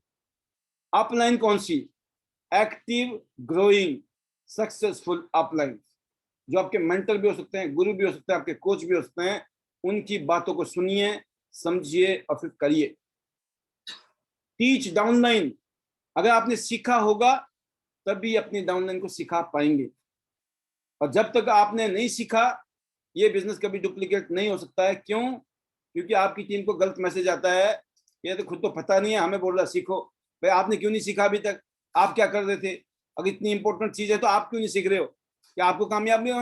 अपलाइन कौन सी? एक्टिव ग्रोइंग सक्सेसफुल अपलाइन, जो आपके मेंटर भी हो सकते हैं, गुरु भी हो सकते हैं, आपके कोच भी हो सकते हैं, उनकी बातों को सुनिए, समझिए और फिर करिए। टीच डाउनलाइन, अगर आपने सीखा होगा तभी अपनी डाउनलाइन को सिखा पाएंगे, और जब तक आपने नहीं सीखा ये बिजनेस कभी डुप्लीकेट नहीं हो सकता है। क्यों? क्योंकि आपकी टीम को गलत मैसेज आता है, ये तो खुद तो पता नहीं है, हमें बोल रहा सीखो। भाई आपने क्यों नहीं सीखा अभी तक? आप क्या कर रहे थे? अगर इतनी इंपॉर्टेंट चीज है तो आप क्यों नहीं सीख रहे हो? कि आपको कामयाब नहीं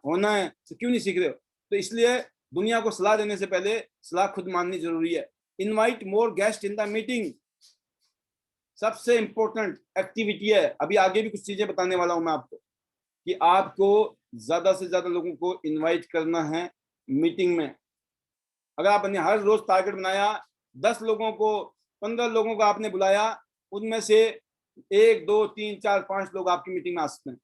होना है तो क्यों नहीं सीख रहे हो? तो इसलिए दुनिया को सलाह देने से पहले सलाह खुद माननी जरूरी है। Invite more guest in the meeting, सबसे इंपॉर्टेंट एक्टिविटी है। अभी आगे भी कुछ चीजें बताने वाला हूं मैं आपको कि आपको ज्यादा से ज्यादा लोगों को इनवाइट करना है मीटिंग में। अगर आपने हर रोज टारगेट बनाया, 10 लोगों को, 15 लोगों को आपने बुलाया, उनमें से 1 2 3 4 5 लोग आपकी मीटिंग में आ सकते हैं।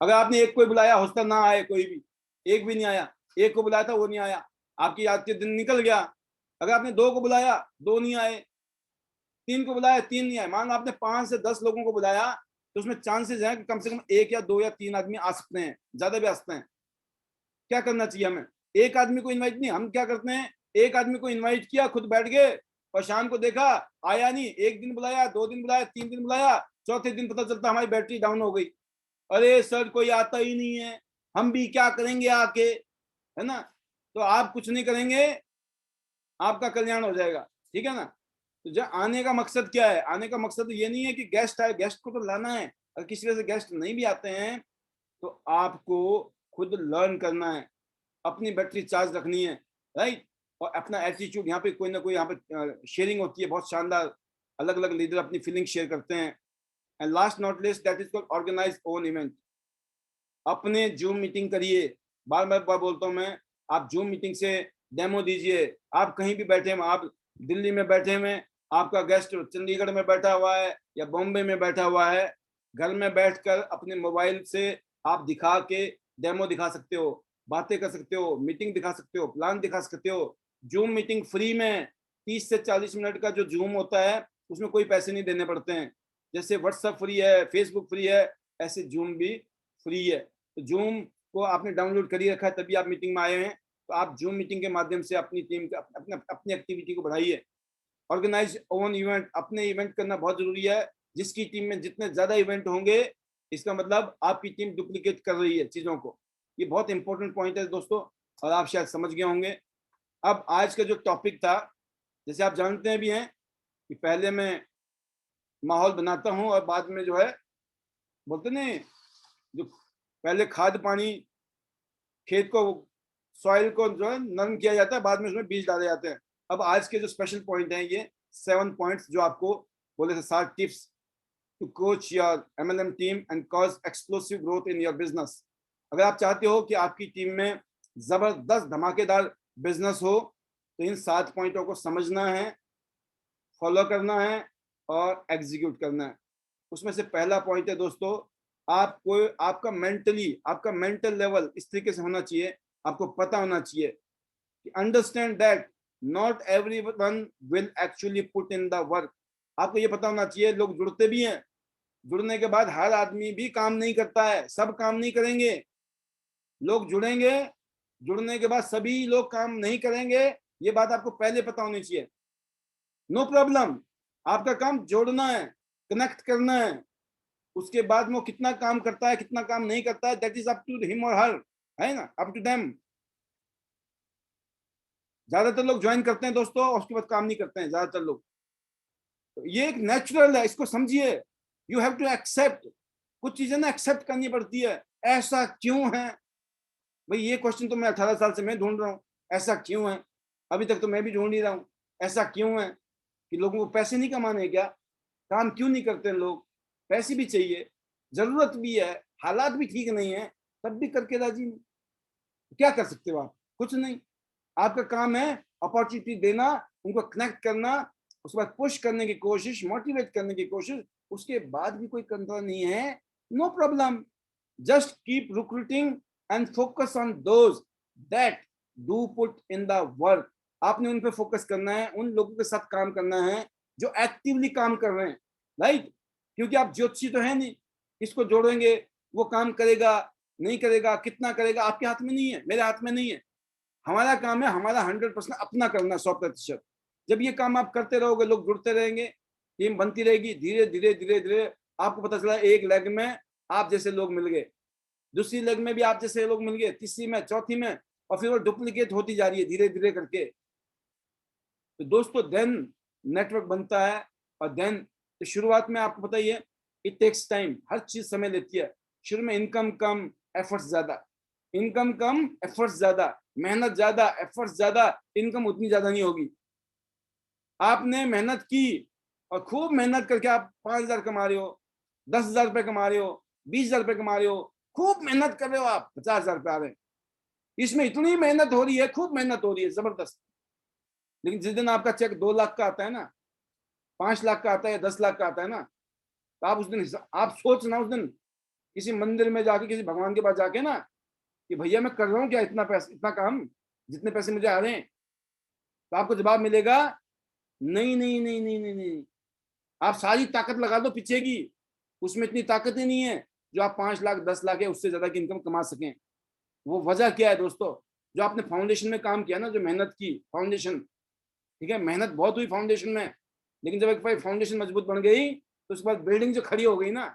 अगर आपने एक कोई बुलाया, हो सकता ना आए, कोई भी एक भी नहीं आया, एक को बुलाया था वो नहीं आया, आपकी याद के दिन निकल गया। अगर आपने 2 को बुलाया, 2 नहीं आए, 3 को बुलाया, 3 नहीं आए, मान लो आपने 5 से 10 लोगों को बुलाया, तो उसमें चांसेस हैं कि कम से कम 1 या 2 या 3 आदमी आ सकते हैं, ज्यादा भी आ सकते हैं। क्या करना चाहिए हमें? एक आदमी को इनवाइट नहीं, हम क्या करते हैं, एक आदमी को इनवाइट किया, खुद बैठ गए और शाम को देखा आया नहीं, 1 दिन बुलाया, 2 दिन बुलाया, 3 दिन बुलाया, चौथे दिन पता चलता हमारी बैटरी डाउन हो गई। अरे सर कोई आता ही नहीं है, हम भी क्या करेंगे आके, है ना? तो आप कुछ नहीं करेंगे, आपका कल्याण हो जाएगा, ठीक है ना? तो जब आने का मकसद क्या है? आने का मकसद ये नहीं है कि गेस्ट आए, गेस्ट को तो लाना है। अगर किसी वजह से गेस्ट नहीं भी आते हैं तो आपको खुद लर्न करना है, अपनी बैटरी चार्ज रखनी है, राइट? और अपना एटीट्यूड, यहाँ पे कोई ना कोई यहाँ पे शेयरिंग होती है बहुत शानदार, अलग अलग लीडर अपनी फीलिंग शेयर करते हैं। And last not least, that is called organize own event. अपने जूम मीटिंग करिए, बार बार बोलता हूँ मैं, आप जूम मीटिंग से डेमो दीजिए। आप कहीं भी बैठे हैं, आप दिल्ली में बैठे हैं, आपका गेस्ट चंडीगढ़ में बैठा हुआ है या बॉम्बे में बैठा हुआ है, घर में बैठकर अपने मोबाइल से आप दिखा के डेमो दिखा सकते हो, बातें कर सकते हो, मीटिंग दिखा सकते हो, प्लान दिखा सकते हो। जूम मीटिंग फ्री में 30 से 40 मिनट का जो जूम होता है उसमें कोई पैसे नहीं देने पड़ते हैं। जैसे व्हाट्सएप फ्री है, फेसबुक फ्री है, ऐसे जूम भी फ्री है। तो जूम को आपने डाउनलोड कर ही रखा है तभी आप मीटिंग में आए हैं। तो आप जूम मीटिंग के माध्यम से अपनी टीम का अपनी एक्टिविटी को बढ़ाइए। ऑर्गेनाइज ओन इवेंट, अपने इवेंट करना बहुत जरूरी है। जिसकी टीम में जितने ज्यादा इवेंट होंगे, इसका मतलब आपकी टीम डुप्लीकेट कर रही है चीजों को। ये बहुत इंपॉर्टेंट पॉइंट है दोस्तों, और आप शायद समझ गए होंगे। अब आज का जो टॉपिक था, जैसे आप जानते हैं भी हैं कि पहले मैं माहौल बनाता हूं और बाद में जो है बोलते नहीं, जो पहले खाद पानी खेत को, सॉइल को जो है नरम किया जाता है, बाद में उसमें बीज डाले जाते हैं। अब आज के जो स्पेशल पॉइंट हैं, ये 7 पॉइंट्स जो आपको बोले थे, 7 tips to coach your MLM team and cause explosive growth in your business. अगर आप चाहते हो कि आपकी टीम में जबरदस्त धमाकेदार बिजनेस हो, तो इन 7 पॉइंटों को समझना है, फॉलो करना है और एग्जीक्यूट करना है। उसमें से पहला पॉइंट है दोस्तों, आपको आपका मेंटल लेवल इस तरीके से होना चाहिए, आपको पता होना चाहिए कि understand that not everyone will actually put in the work. आपको ये पता होना चाहिए, लोग जुड़ते भी हैं, जुड़ने के बाद हर आदमी भी काम नहीं करता है, सब काम नहीं करेंगे। लोग जुड़ेंगे, जुड़ने के बाद सभी लोग काम नहीं करेंगे, ये बात आपको पहले पता होनी चाहिए। नो प्रॉब्लम, आपका काम जोड़ना है, कनेक्ट करना है। उसके बाद में वो कितना काम करता है, कितना काम नहीं करता है, that is up to him और हर, है ना, अप टू देम। ज्यादातर लोग ज्वाइन करते हैं दोस्तों, और उसके बाद काम नहीं करते हैं ज्यादातर लोग। तो ये एक नेचुरल है, इसको समझिए। यू हैव टू एक्सेप्ट, कुछ चीजें ना एक्सेप्ट करनी पड़ती है। ऐसा क्यों है भाई, ये क्वेश्चन तो मैं 18 साल से मैं ढूंढ रहा हूँ, ऐसा क्यों है? अभी तक तो मैं भी ढूंढ ही रहा हूँ, ऐसा क्यों है कि लोगों को पैसे नहीं कमाने क्या? काम क्यों नहीं करते लोग? पैसे भी चाहिए, जरूरत भी है, हालात भी ठीक नहीं है, तब भी करके राजी नहीं। क्या कर सकते हो आप? कुछ नहीं। आपका काम है अपॉर्चुनिटी देना, उनको कनेक्ट करना, उसके बाद पुश करने की कोशिश, मोटिवेट करने की कोशिश। उसके बाद भी कोई कंट्रोल नहीं है, no problem, just keep recruiting and focus on those that do put in the work. आपने उन पे फोकस करना है, उन लोगों के साथ काम करना है जो एक्टिवली काम कर रहे हैं, राइट? क्योंकि आप ज्योतिषी तो है नहीं, इसको जोड़ेंगे, वो काम करेगा नहीं करेगा, कितना करेगा, आपके हाथ में नहीं है, मेरे हाथ में नहीं है। हमारा काम है हमारा 100% अपना करना, 100%। जब ये काम आप करते रहोगे, लोग जुड़ते रहेंगे, टीम बनती रहेगी, धीरे धीरे धीरे धीरे आपको पता चला एक लेग में आप जैसे लोग मिल गए, दूसरी लेग में भी आप जैसे लोग मिल गए, तीसरी में, चौथी में, और फिर वो डुप्लीकेट होती जा रही है धीरे धीरे करके। तो दोस्तों देन नेटवर्क बनता है, और देन तो शुरुआत में आपको पता ही है, इट टेक्स टाइम, हर चीज समय लेती है। शुरू में इनकम कम, एफर्ट्स ज्यादा, इनकम कम, एफर्ट्स ज्यादा, मेहनत ज्यादा, एफर्ट्स ज्यादा, इनकम उतनी ज्यादा नहीं होगी। आपने मेहनत की और खूब मेहनत करके आप 5,000 कमा रहे हो, 10,000 रुपए कमा रहे हो, 20,000 रुपए कमा रहे हो, खूब मेहनत कर रहे हो, आप 50,000 रुपए आ रहे हैं। इसमें इतनी मेहनत हो रही है, खूब मेहनत हो रही है, जबरदस्त। लेकिन जिस दिन आपका चेक 2 लाख का आता है ना, 5 लाख का आता है, या 10 लाख का आता है ना, तो आप उस दिन आप सोचना, उस दिन किसी मंदिर में जाके, किसी भगवान के पास जाके ना, कि भैया मैं कर रहा हूँ क्या इतना पैसा, इतना काम, जितने पैसे मुझे आ रहे हैं? तो आपको जवाब मिलेगा, नहीं नहीं नहीं नहीं नहीं नहीं, आप सारी ताकत लगा दो पीछे की, उसमें इतनी ताकत ही नहीं है जो आप 5 लाख 10 लाख या उससे ज्यादा की इनकम कमा सकें। वो वजह क्या है दोस्तों? जो आपने फाउंडेशन में काम किया ना, जो मेहनत की फाउंडेशन, ठीक है, मेहनत बहुत हुई फाउंडेशन में, लेकिन जब एक बार फाउंडेशन मजबूत बन गई, तो उसके बाद बिल्डिंग जो खड़ी हो गई ना,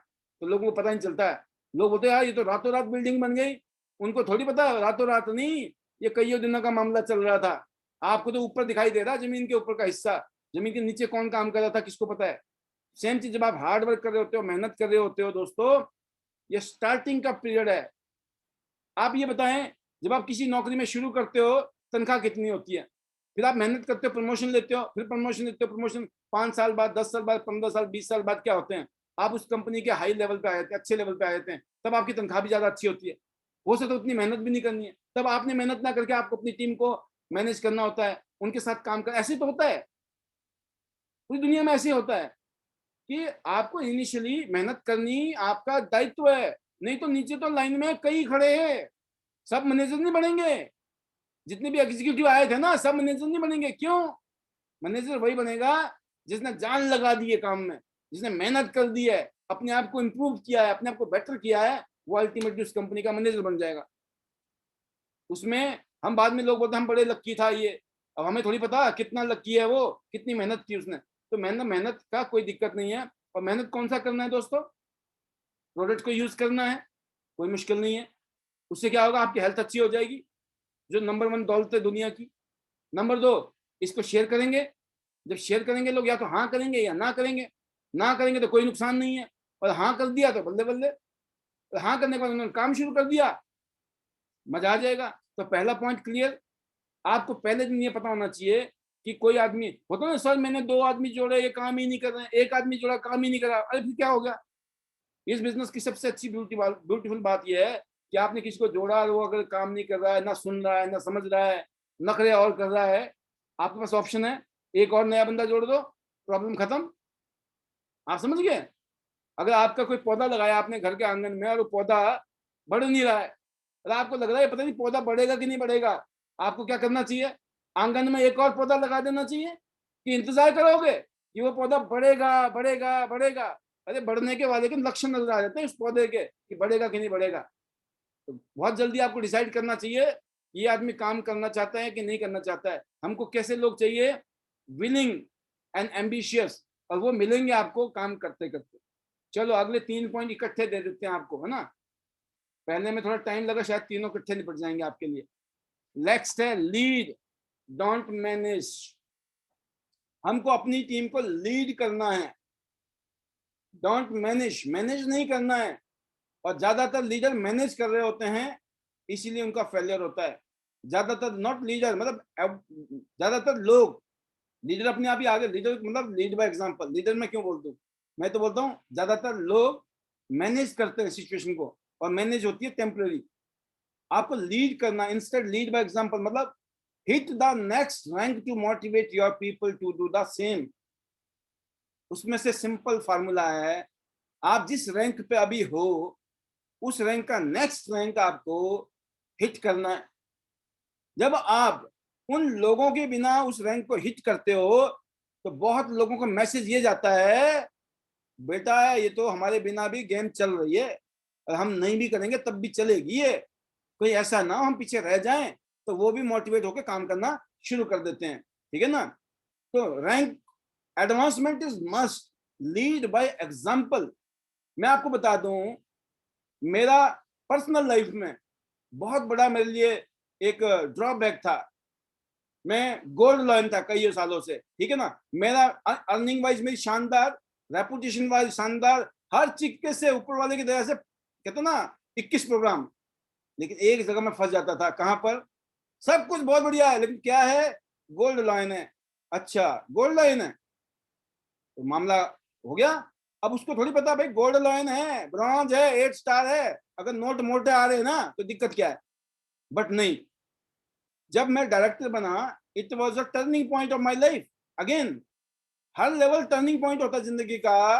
तो लोगों को पता नहीं चलता है। लोग बोलते हैं यार ये तो रातों रात बिल्डिंग बन गई, उनको थोड़ी पता है रातों रात नहीं, ये कईयों दिनों का मामला चल रहा था। आपको तो ऊपर दिखाई दे रहा, जमीन के ऊपर का हिस्सा, जमीन के नीचे कौन काम कर रहा था किसको पता है? सेम चीज जब आप हार्ड वर्क कर रहे होते हो, मेहनत कर रहे होते हो दोस्तों, ये स्टार्टिंग का पीरियड है। आप ये बताएं, जब आप किसी नौकरी में शुरू करते हो, तनख्वाह कितनी होती है? फिर आप मेहनत करते हो, प्रमोशन लेते हो, फिर प्रमोशन लेते हो, प्रमोशन 5 साल बाद, 10 साल बाद, 15 साल, 20 साल बाद क्या होते हैं? आप उस कंपनी के हाई लेवल पे आ जाते हैं, अच्छे लेवल पे आ जाते हैं, तब आपकी तनख्वाह भी ज्यादा अच्छी होती है। हो सकता है उतनी मेहनत भी नहीं करनी है, तब आपने मेहनत ना करके आपको अपनी टीम को मैनेज करना होता है, उनके साथ काम कर, ऐसे तो होता है, पूरी दुनिया में ऐसे होता है कि आपको इनिशियली मेहनत करनी आपका दायित्व है। नहीं तो नीचे तो लाइन में कई खड़े हैं, सब मैनेजर नहीं बनेंगे। जितने भी एग्जीक्यूटिव आए थे ना, सब मैनेजर नहीं बनेंगे। क्यों? मैनेजर वही बनेगा जिसने जान लगा दी है काम में, जिसने मेहनत कर दी है, अपने आप को इम्प्रूव किया है, अपने आप को बेटर किया है, वो अल्टीमेटली उस कंपनी का मैनेजर बन जाएगा। उसमें हम बाद में लोग बोलते हैं हम बड़े लक्की था ये, अब हमें थोड़ी पता कितना लक्की है वो, कितनी मेहनत की उसने। तो मेहनत का कोई दिक्कत नहीं है। और मेहनत कौन सा करना है दोस्तों? प्रोडक्ट को यूज करना है, कोई मुश्किल नहीं है। उससे क्या होगा? आपकी हेल्थ अच्छी हो जाएगी, जो नंबर 1 दौलत है दुनिया की। नंबर 2, इसको शेयर करेंगे। जब शेयर करेंगे लोग, या तो हाँ करेंगे या ना करेंगे। ना करेंगे तो कोई नुकसान नहीं है, और हाँ कर दिया तो बल्ले बल्ले। तो हाँ करने के बाद उन्होंने काम शुरू कर दिया, मजा आ जाएगा। तो पहला पॉइंट क्लियर। आपको पहले दिन ये पता होना चाहिए कि कोई आदमी होता ना, सर मैंने 2 आदमी जोड़े ये काम ही नहीं कर रहे हैं, 1 आदमी जोड़ा काम ही नहीं कर रहा, अरे फिर क्या हो गया? इस बिजनेस की सबसे अच्छी ब्यूटीफुल बात यह है कि आपने किसी को जोड़ा और वो अगर काम नहीं कर रहा है, ना सुन रहा है, ना समझ रहा है, नखरे और कर रहा है, आपके पास ऑप्शन है, एक और नया बंदा जोड़ दो, प्रॉब्लम खत्म। आप समझ गए? अगर आपका कोई पौधा लगाया आपने घर के आंगन में और वो पौधा बढ़ नहीं रहा है, और आपको लग रहा है पता नहीं पौधा बढ़ेगा कि नहीं बढ़ेगा, आपको क्या करना चाहिए? आंगन में एक और पौधा लगा देना चाहिए, कि इंतजार करोगे कि वो पौधा बढ़ेगा बढ़ेगा बढ़ेगा? अरे बढ़ने के वाले के लक्षण नजर आ जाते हैं उस पौधे के कि बढ़ेगा कि नहीं बढ़ेगा। तो बहुत जल्दी आपको डिसाइड करना चाहिए ये आदमी काम करना चाहता है कि नहीं करना चाहता है। हमको कैसे लोग चाहिए? विलिंग एंड एम्बिशियस, और वो मिलेंगे आपको काम करते करते। चलो अगले 3 पॉइंट इकट्ठे दे देते हैं आपको, है ना? पहले में थोड़ा टाइम लगा, शायद तीनों इकट्ठे निपट जाएंगे आपके लिए। नेक्स्ट है लीड, डोंट मैनेज। हमको अपनी टीम को लीड करना है, डोंट मैनेज। मैनेज नहीं करना है। और ज्यादातर लीडर मैनेज कर रहे होते हैं, इसीलिए उनका फेलियर होता है। ज्यादातर नॉट लीडर, मतलब ज्यादातर लोग, लीडर अपने आप ही आगे, लीडर मतलब लीड बाय एग्जांपल। लीडर मैं क्यों बोलता हूँ? मैं तो बोलता हूँ ज्यादातर लोग मैनेज करते हैं सिचुएशन को, और मैनेज होती है टेम्पररी। आपको लीड करना, इंस्टेड लीड बाय एग्जांपल, मतलब hit the next rank to motivate your people to do the same. उसमें से सिंपल फार्मूला है, आप जिस रैंक पे अभी हो उस रैंक का नेक्स्ट रैंक आपको हिट करना है। जब आप उन लोगों के बिना उस रैंक को हिट करते हो तो बहुत लोगों को मैसेज ये जाता है, बेटा ये तो हमारे बिना भी गेम चल रही है, और हम नहीं भी करेंगे तब भी चलेगी ये, कोई ऐसा ना हो हम पीछे रह जाएं। तो वो भी मोटिवेट होकर काम करना शुरू कर देते हैं, ठीक है ना? तो rank advancement is must, lead by example. मैं आपको बता दूं, मेरा पर्सनल लाइफ में बहुत बड़ा मेरे लिए एक ड्रॉबैक था। मैं गोल्ड लॉयन था कई सालों से, ठीक है ना? मेरा अर्निंग वाइज मेरी शानदार, रेपुटेशन वाइज शानदार, हर चिक्के से ऊपर वाले की दया से कहते ना 21 प्रोग्राम। लेकिन एक जगह मैं फंस जाता था। कहां पर? सब कुछ बहुत बढ़िया है लेकिन क्या है? गोल्ड लॉयन है। अच्छा गोल्ड लॉयन है तो मामला हो गया। अब उसको थोड़ी पता भाई गोल्ड लॉयन है, ब्रॉन्ज है, 8 स्टार है, अगर नोट मोटे आ रहे हैं ना तो दिक्कत क्या है? बट नहीं, जब मैं डायरेक्टर बना, it was a turning point of my life. Again, her level turning point होता है जिंदगी का,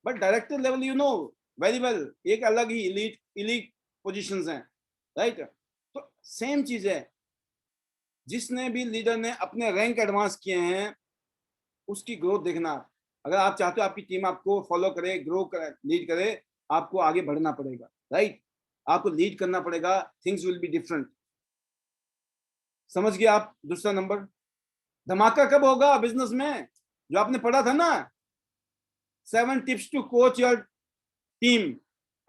but director level you know very well, एक अलग ही इलीट इलीट पोजीशंस हैं, राइट? तो सेम चीज है, जिसने भी लीडर ने अपने रैंक एडवांस किए हैं उसकी ग्रोथ देखना। अगर आप चाहते हो आपकी टीम आपको फॉलो करे, ग्रो करे, लीड करे, आपको आगे बढ़ना पड़ेगा, राइट? आपको लीड करना पड़ेगा, थिंग्स विल बी डिफरेंट। समझ गए आप? दूसरा नंबर, धमाका कब होगा बिजनेस में? जो आपने पढ़ा था ना, 7 tips to coach your team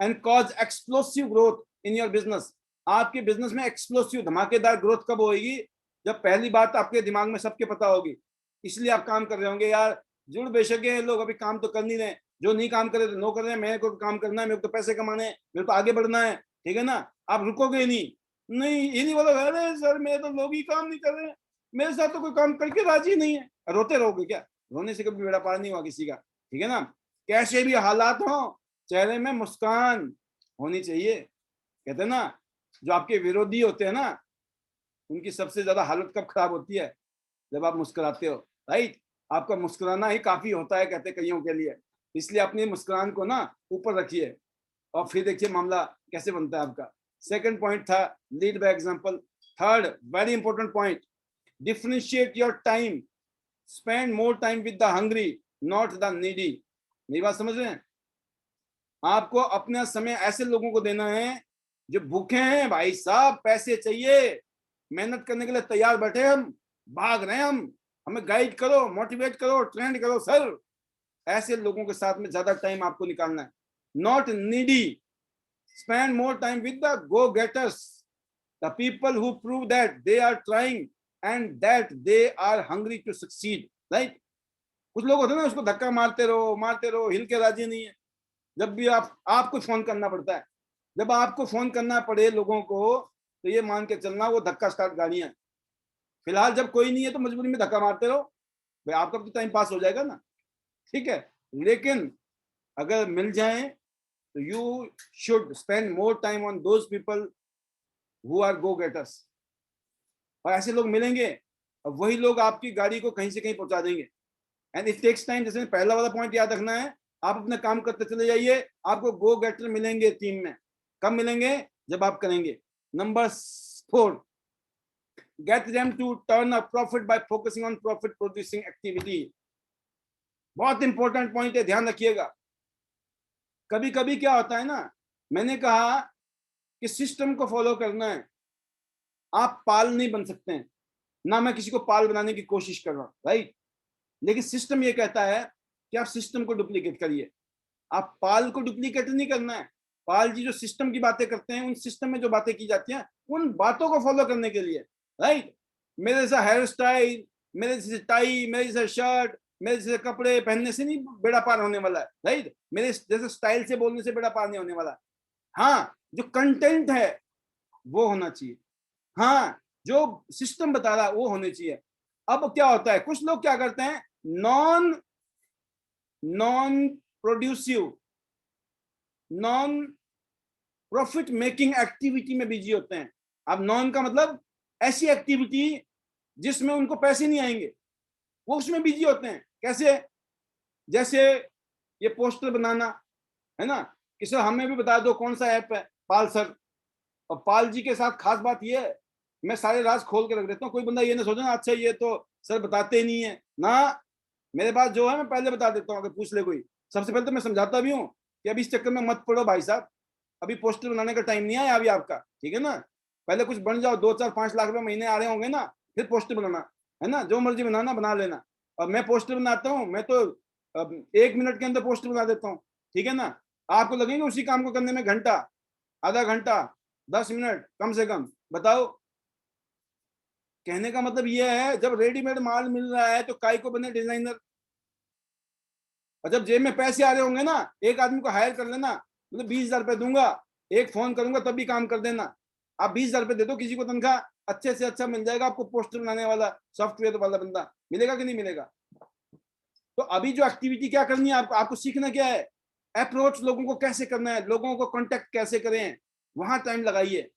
and cause explosive growth in your business. आपके बिजनेस में एक्सप्लोसिव धमाकेदार ग्रोथ कब होगी? जब पहली बात आपके दिमाग में सबके पता होगी, इसलिए आप काम कर रहे होंगे। यार जुड़ बेशक है लोग, अभी काम तो कर नहीं रहे, जो नहीं काम करे तो नो कर रहे हैं, मेरे को काम करना है, मेरे को तो पैसे कमाने हैं, मेरे को आगे बढ़ना है, ठीक है ना? आप रुकोगे नहीं। नहीं ये नहीं बोला अरे सर मेरे तो लोग ही काम नहीं कर रहे हैं, मेरे साथ तो कोई काम करके राजी नहीं है, रोते रहोगे क्या? रोने से कभी बेड़ा पार नहीं हुआ किसी का, ठीक है ना? कैसे भी हालात हो, चेहरे में मुस्कान होनी चाहिए। कहते हैं ना, जो आपके विरोधी होते हैं ना, उनकी सबसे ज्यादा हालत कब खराब होती है? जब आप मुस्कुराते हो, राइट? आपका मुस्कुराना ही काफी होता है कहते कईयों के लिए। इसलिए अपनी मुस्कुरान को ना ऊपर रखिए, और फिर देखिए मामला कैसे बनता है आपका। सेकंड पॉइंट था lead by example. Third very important point, differentiate your time, spend more time with the hungry not the needy. मेरी बात समझ रहे हैं? आपको अपना समय ऐसे लोगों को देना है जो भूखे हैं, भाई साहब पैसे चाहिए, मेहनत करने के लिए तैयार बैठे, हम भाग रहे हैं, हम हमें गाइड करो, मोटिवेट करो, ट्रेंड करो सर। ऐसे लोगों के साथ में ज्यादा टाइम आपको निकालना है। Not needy, spend more time with the go getters, the people who prove that they are trying and that they are hungry to succeed, right. कुछ लोग होते हैं ना, उसको धक्का मारते रहो, हिल के राजी नहीं है। जब भी आपको फोन करना पड़ता है, जब आपको फोन करना पड़े लोगों को, तो ये मान के चलना वो धक्का स्टार्ट गाड़ियां। फिलहाल जब कोई नहीं है तो मजबूरी में धक्का मारते रहो, भाई आपका भी टाइम पास हो जाएगा ना, ठीक है। लेकिन अगर मिल जाए तो you should spend more time on those people who are go getters. और ऐसे लोग मिलेंगे और वही लोग आपकी गाड़ी को कहीं से कहीं पहुंचा देंगे। And it takes time. जैसे पहला वाला पॉइंट याद रखना है, आप अपना काम करते चले जाइए, आपको गो गेटर मिलेंगे टीम में। कब मिलेंगे? जब आप करेंगे। Number 4, get them to turn a profit by focusing on profit producing activity। बहुत इंपॉर्टेंट पॉइंट है, ध्यान रखिएगा। कभी कभी क्या होता है ना, मैंने कहा कि सिस्टम को फॉलो करना है, आप पाल नहीं बन सकते हैं ना, मैं किसी को पाल बनाने की कोशिश कर रहा हूं, राइट। लेकिन सिस्टम ये कहता है कि आप सिस्टम को डुप्लीकेट करिए, आप पाल को डुप्लीकेट नहीं करना है। पाल जी जो सिस्टम की बातें करते हैं, उन सिस्टम में जो बातें की जाती हैं, उन बातों को फॉलो करने के लिए, राइट। मेरे जैसा हेयर स्टाइल, मेरे जैसे टाई, मेरे जैसे शर्ट, मेरे जैसे कपड़े पहनने से नहीं बेड़ा पार होने वाला है, राइट। मेरे जैसे स्टाइल से बोलने से बेड़ा पार नहीं होने वाला। हाँ, जो कंटेंट है वो होना चाहिए, हाँ, जो सिस्टम बता रहा है वो होने चाहिए। अब क्या होता है, कुछ लोग क्या करते हैं, non productive, non profit making activity में बिजी होते हैं। अब नॉन का मतलब ऐसी एक्टिविटी जिसमें उनको पैसे नहीं आएंगे, वो उसमें बिजी होते हैं। कैसे? जैसे ये पोस्टर बनाना है ना, कि सर हमें भी बता दो कौन सा ऐप है, पाल सर। और पाल जी के साथ खास बात ये है, मैं सारे राज खोल के रख देता हूँ, कोई बंदा ये ना सोचे ना अच्छा ये तो सर बताते ही नहीं है ना, मेरे पास जो है मैं पहले बता देता हूँ, अगर पूछ ले कोई। सबसे पहले तो मैं समझाता भी हूँ कि अभी इस चक्कर में मत पड़ो भाई साहब, अभी पोस्टर बनाने का टाइम नहीं आया अभी आपका, ठीक है ना। पहले कुछ बन जाओ, 2 4 5 लाख रुपए महीने आ रहे होंगे ना, फिर पोस्टर बनाना, है ना। जो मर्जी बनाना बना लेना। और मैं पोस्टर बनाता हूँ, मैं तो 1 मिनट के अंदर पोस्टर बना देता हूँ, ठीक है ना। आपको लगेंगे उसी काम को करने में घंटा, आधा घंटा, 10 मिनट कम से कम। बताओ, कहने का मतलब ये है, जब रेडीमेड माल मिल रहा है तो काय को बने डिजाइनर। और जब जेब में पैसे आ रहे होंगे ना, एक आदमी को हायर कर लेना, मतलब 20,000 रुपए दूंगा, एक फोन करूंगा तब भी काम कर देना। आप 20,000 रुपए दे दो किसी को तनख्वाह, अच्छे से अच्छा मिल जाएगा आपको पोस्टर बनाने वाला, सॉफ्टवेयर वाला बंदा। मिलेगा कि नहीं मिलेगा? तो अभी जो एक्टिविटी क्या करनी है आपको, आपको सीखना क्या है, अप्रोच लोगों को कैसे करना है, लोगों को कॉन्टेक्ट कैसे करें, वहां टाइम लगाइए,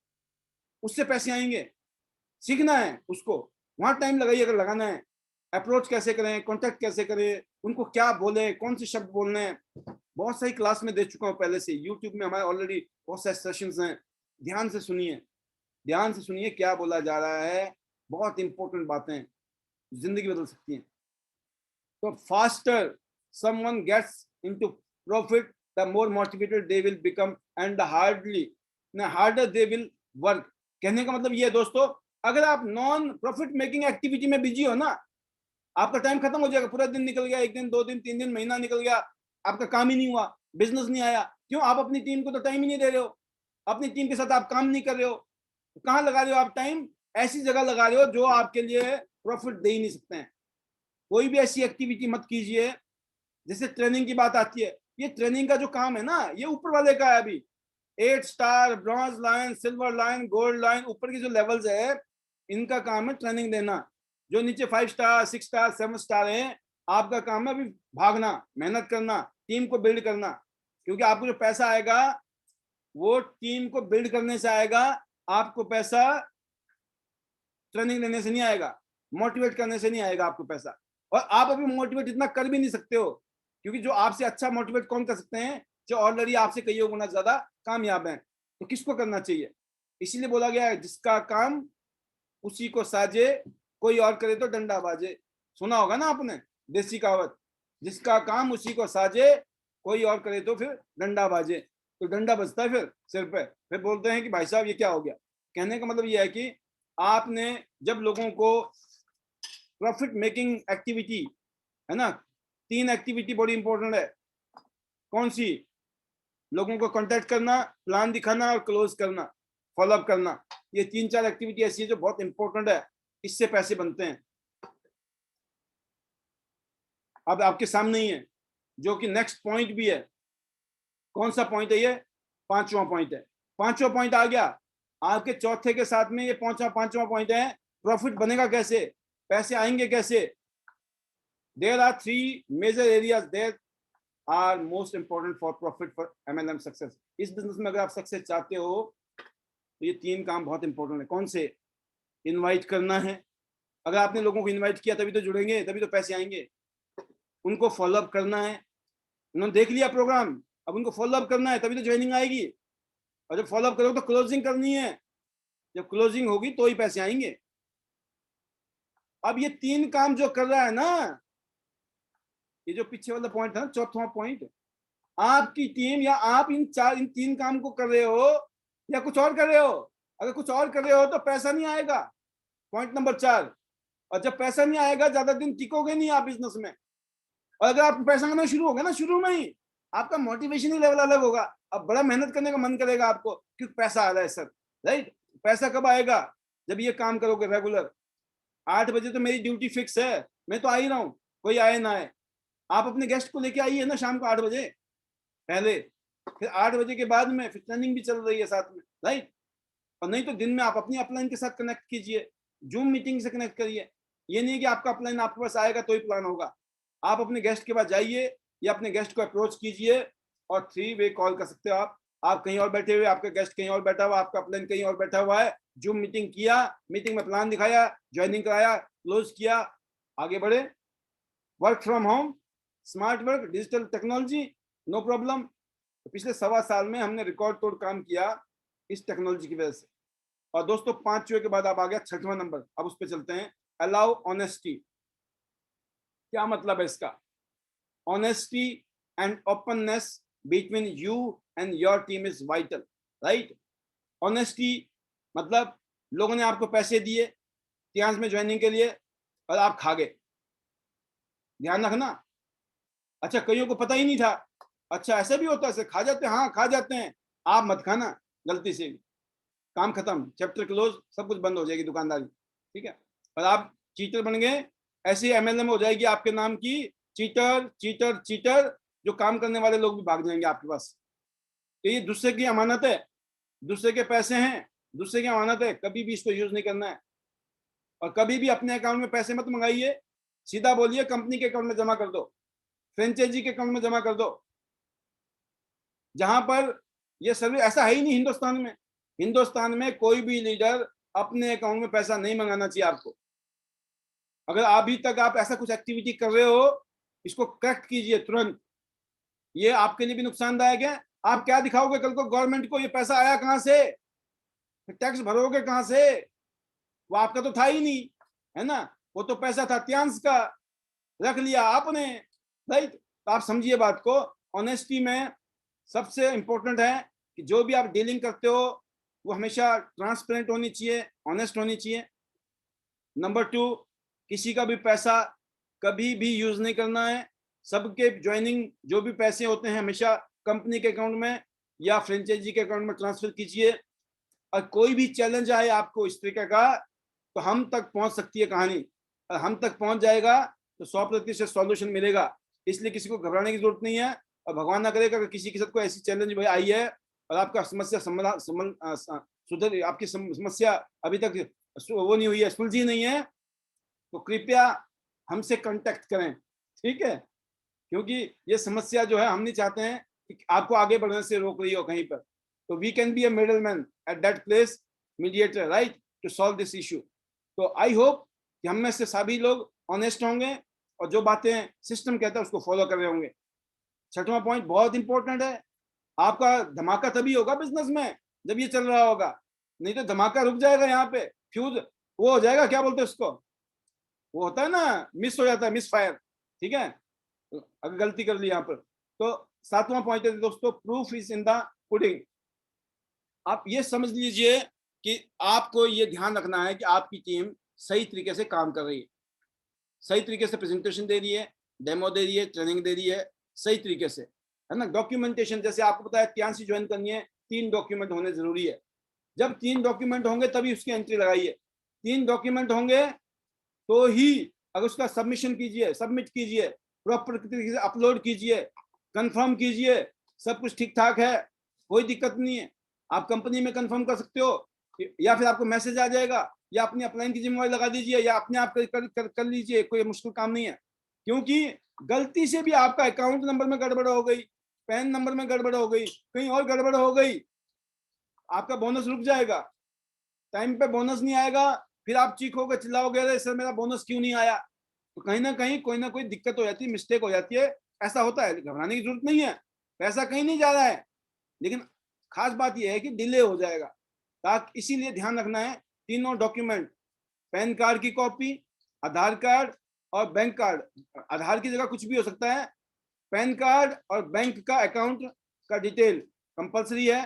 उससे पैसे आएंगे। सीखना है उसको, वहां टाइम लगाइए अगर लगाना है। अप्रोच कैसे करें, कॉन्टेक्ट कैसे करें, उनको क्या बोले, कौन से शब्द बोलने हैं, बहुत सारी क्लास में दे चुका हूँ पहले से। यूट्यूब में हमारे ऑलरेडी बहुत सारे सेशंस हैं, ध्यान से सुनिए, ध्यान से सुनिए क्या बोला जा रहा है। बहुत इंपॉर्टेंट बातें जिंदगी बदल सकती हैं। तो faster someone gets into profit, the more motivated they will become and the harder they will work। कहने का मतलब ये है दोस्तों, अगर आप नॉन प्रॉफिट मेकिंग एक्टिविटी में बिजी हो ना, आपका टाइम खत्म हो जाएगा। पूरा दिन निकल गया, 1 दिन 2 दिन 3 दिन महीना निकल गया, आपका काम ही नहीं हुआ, बिजनेस नहीं आया। क्यों? आप अपनी टीम को तो टाइम ही नहीं दे रहे हो, अपनी टीम के साथ आप काम नहीं कर रहे हो। तो कहाँ लगा रहे हो आप टाइम? ऐसी जगह लगा रहे हो जो आपके लिए प्रॉफिट दे ही नहीं सकते हैं। कोई भी ऐसी एक्टिविटी मत कीजिए। जैसे ट्रेनिंग की बात आती है, ये ट्रेनिंग का जो काम है ना, ये ऊपर वाले का है। अभी 8 star, bronze line, silver line, gold line, ऊपर की जो लेवल्स है, इनका काम है ट्रेनिंग देना। जो नीचे 5 स्टार, 6 स्टार, 7 स्टार है, आपका काम है अभी भागना, मेहनत करना, टीम को बिल्ड करना। क्योंकि आपको जो पैसा आएगा वो टीम को बिल्ड करने से आएगा, आपको पैसा ट्रेनिंग देने से नहीं आएगा, मोटिवेट करने से नहीं आएगा आपको पैसा। और आप अभी मोटिवेट इतना कर भी नहीं सकते हो, क्योंकि जो आपसे अच्छा मोटिवेट कौन कर सकते हैं? जो ऑलरेडी आपसे कईयों गुना ज्यादा कामयाब हैं। तो किसको करना चाहिए? इसीलिए बोला गया है, जिसका काम उसी को साजे, कोई और करे तो डंडा बाजे। सुना होगा ना आपने देसी कहावत, जिसका काम उसी को साजे, कोई और करे तो फिर डंडा बाजे। तो डंडा बजता है फिर सिर पे, फिर बोलते हैं कि भाई साहब ये क्या हो गया। कहने का मतलब ये है कि आपने जब लोगों को प्रॉफिट मेकिंग एक्टिविटी है ना, 3 एक्टिविटी बड़ी इंपॉर्टेंट है। कौन सी? लोगों को कांटेक्ट करना, प्लान दिखाना और क्लोज करना, फॉलोअप करना। ये 3-4 एक्टिविटी ऐसी है जो बहुत इंपॉर्टेंट है, इससे पैसे बनते हैं। अब आपके सामने ही है, जो कि नेक्स्ट पॉइंट भी है। कौन सा पॉइंट है ये? 5वां पॉइंट है। 5वां पॉइंट आ गया आपके चौथे के साथ में। ये 5वां पॉइंट है, प्रॉफिट बनेगा कैसे, पैसे आएंगे कैसे। There are 3 major areas there are most important for profit for MLM success. इस बिजनेस में अगर आप सक्सेस चाहते हो तो ये 3 काम बहुत इंपॉर्टेंट है। कौन से? इनवाइट करना है, अगर आपने लोगों को इनवाइट किया तभी तो जुड़ेंगे, तभी तो पैसे आएंगे। उनको फॉलोअप करना है, उन्होंने देख लिया प्रोग्राम, अब उनको फॉलोअप करना है, तभी तो ज्वाइनिंग आएगी। और जब फॉलोअप करोगे तो क्लोजिंग करनी है, जब क्लोजिंग होगी तो ही पैसे आएंगे। अब ये 3 काम जो कर रहा है ना, ये जो पीछे वाला पॉइंट था ना, चौथा पॉइंट, आपकी टीम या आप इन 3 काम को कर रहे हो या कुछ और कर रहे हो। अगर कुछ और कर रहे हो तो पैसा नहीं आएगा, पॉइंट नंबर 4। और जब पैसा नहीं आएगा, ज्यादा दिन टिकोगे नहीं आप बिजनेस में। और अगर आप पैसा कमाना शुरू हो गया ना, शुरू में ही आपका मोटिवेशन ही लेवल अलग होगा। अब बड़ा मेहनत करने का मन करेगा आपको, क्योंकि पैसा आ रहा है सर। राइट? पैसा कब आएगा? जब ये काम करोगे रेगुलर। 8 बजे तो मेरी ड्यूटी फिक्स है, मैं तो आ ही रहा हूँ, कोई आए ना आए। आप अपने गेस्ट को लेके आइए ना शाम को 8 बजे पहले, फिर 8 बजे के बाद में फिर ट्रेनिंग भी चल रही है साथ में। राइट? और नहीं तो दिन में आप अपनी अपलाइन के साथ कनेक्ट कीजिए, जूम मीटिंग से कनेक्ट करिए। ये नहीं है कि आपका अपलाइन आपके पास आएगा तो ही प्लान होगा। आप अपने गेस्ट के पास जाइए या अपने गेस्ट को अप्रोच कीजिए और 3 वे कॉल कर सकते हो आप कहीं और बैठे हुए, आपका गेस्ट कहीं और बैठा हुआ, आपका अपलाइन कहीं और बैठा हुआ है। जूम मीटिंग किया, मीटिंग में प्लान दिखाया, ज्वाइनिंग कराया, क्लोज किया, आगे बढ़े। Work from home, smart work, digital technology, no problem. तो पिछले 1.25 साल में हमने रिकॉर्ड तोड़ काम किया इस टेक्नोलॉजी की वजह से। और दोस्तों 5वें के बाद आप आ गया 6वां नंबर, अब उस पर चलते हैं। Allow honesty. क्या मतलब है इसका? Honesty and openness between you and your team is vital. Right? Honesty मतलब लोगों ने आपको पैसे दिए तियांस में ज्वाइनिंग के लिए और आप खा गए। ध्यान रखना। अच्छा, कईयों को पता ही नहीं था। अच्छा, ऐसा भी होता है, खा जाते हैं। हाँ, खा जाते हैं। आप मत खाना गलती से, काम खत्म, चैप्टर क्लोज, सब कुछ बंद हो जाएगी दुकानदारी। ठीक है? और आप चीटर बन गए, ऐसी एमएलएम हो जाएगी आपके नाम की, चीटर चीटर चीटर। जो काम करने वाले लोग भी भाग जाएंगे आपके पास। तो ये दूसरे की अमानत है, दूसरे के पैसे हैं, दूसरे की अमानत है, कभी भी इसको यूज नहीं करना है। और कभी भी अपने अकाउंट में पैसे मत मंगाइए, सीधा बोलिए कंपनी के अकाउंट में जमा कर दो, फ्रेंचाइजी के अकाउंट में जमा कर दो। जहां पर ये सर्विस, ऐसा है ही नहीं हिंदुस्तान में। हिंदुस्तान में कोई भी लीडर अपने अकाउंट में पैसा नहीं मंगाना चाहिए आपको। अगर अभी तक आप ऐसा कुछ एक्टिविटी कर रहे हो, इसको करेक्ट कीजिए तुरंत। ये आपके लिए भी नुकसानदायक है। आप क्या दिखाओगे कल को गवर्नमेंट को? ये पैसा आया कहां से? टैक्स भरोगे कहां से? वो आपका तो था ही नहीं, है ना? वो तो पैसा था त्यांश का, रख लिया आपने। राइट? तो आप समझिए बात को। ऑनेस्टी में सबसे इंपॉर्टेंट है कि जो भी आप डीलिंग करते हो वो हमेशा ट्रांसपेरेंट होनी चाहिए, ऑनेस्ट होनी चाहिए। नंबर 2, किसी का भी पैसा कभी भी यूज नहीं करना है। सबके ज्वाइनिंग जो भी पैसे होते हैं हमेशा कंपनी के अकाउंट में या फ्रेंचाइजी के अकाउंट में ट्रांसफर कीजिए। और कोई भी चैलेंज आए आपको इस तरीके का, तो हम तक पहुंच सकती है कहानी। और हम तक पहुंच जाएगा तो 100% सॉल्यूशन मिलेगा। इसलिए किसी को घबराने की जरूरत नहीं है। और भगवान ना करे अगर किसी के साथ कोई ऐसी चैलेंज आई है और आपका समस्या सुधर, आपकी समस्या अभी तक वो नहीं हुई है, सुलझी नहीं है, तो कृपया हमसे कांटेक्ट करें। ठीक है? क्योंकि ये समस्या जो है हम नहीं चाहते हैं कि आपको आगे बढ़ने से रोक रही हो कहीं पर। तो we can be a middle man at that place, mediator, right, to solve this issue. तो आई होप कि हम में से सभी लोग ऑनेस्ट होंगे और जो बातें सिस्टम कहता है उसको फॉलो कर रहे होंगे। 6वां पॉइंट बहुत इंपॉर्टेंट है। आपका धमाका तभी होगा बिजनेस में जब ये चल रहा होगा, नहीं तो धमाका रुक जाएगा। यहाँ पे फ्यूज वो हो जाएगा, क्या बोलते हैं उसको, वो होता है ना, मिस हो जाता है, मिस फायर। ठीक है? अगर गलती कर ली यहाँ पर। तो 7वां पॉइंट है दोस्तों, proof is in the pudding. आप ये समझ लीजिए कि आपको ये ध्यान रखना है कि आपकी टीम सही तरीके से काम कर रही है, सही तरीके से प्रेजेंटेशन दे रही है, डेमो दे रही है, ट्रेनिंग दे रही है, सही तरीके से, है ना। डॉक्यूमेंटेशन, जैसे आपको पता है टियांसी ज्वाइन करनी है, 3 डॉक्यूमेंट होने जरूरी है। जब 3 डॉक्यूमेंट होंगे तभी उसकी एंट्री लगाइए। 3 डॉक्यूमेंट होंगे तो ही अगर उसका सबमिशन कीजिए, सबमिट कीजिए, प्रॉपर तरीके से अपलोड कीजिए, कंफर्म कीजिए, सब कुछ ठीक ठाक है, कोई दिक्कत नहीं है। आप कंपनी में कंफर्म कर सकते हो, या फिर आपको मैसेज आ जाएगा, या अपनी अपलाइन की जिम्मेवारी लगा दीजिए, या अपने आप कर लीजिए, कोई मुश्किल काम नहीं है। क्योंकि गलती से भी आपका अकाउंट नंबर में गड़बड़ हो गई, पैन नंबर में गड़बड़ हो गई, कहीं और गड़बड़ हो गई, आपका बोनस रुक जाएगा, टाइम पे बोनस नहीं आएगा, फिर आप चीखोगे, चिल्लाओगे, अरे सर मेरा बोनस क्यों नहीं आया। तो कहीं ना कोई दिक्कत हो जाती है, मिस्टेक हो जाती है। ऐसा होता है, घबराने की जरूरत नहीं है, पैसा कहीं नहीं जा रहा है, लेकिन खास बात यह है कि डिले हो जाएगा। ताकि इसीलिए ध्यान रखना है, तीनों डॉक्यूमेंट, पैन कार्ड की कॉपी, आधार कार्ड और बैंक कार्ड, आधार की जगह कुछ भी हो सकता है, पैन कार्ड और बैंक का अकाउंट का डिटेल कंपलसरी है,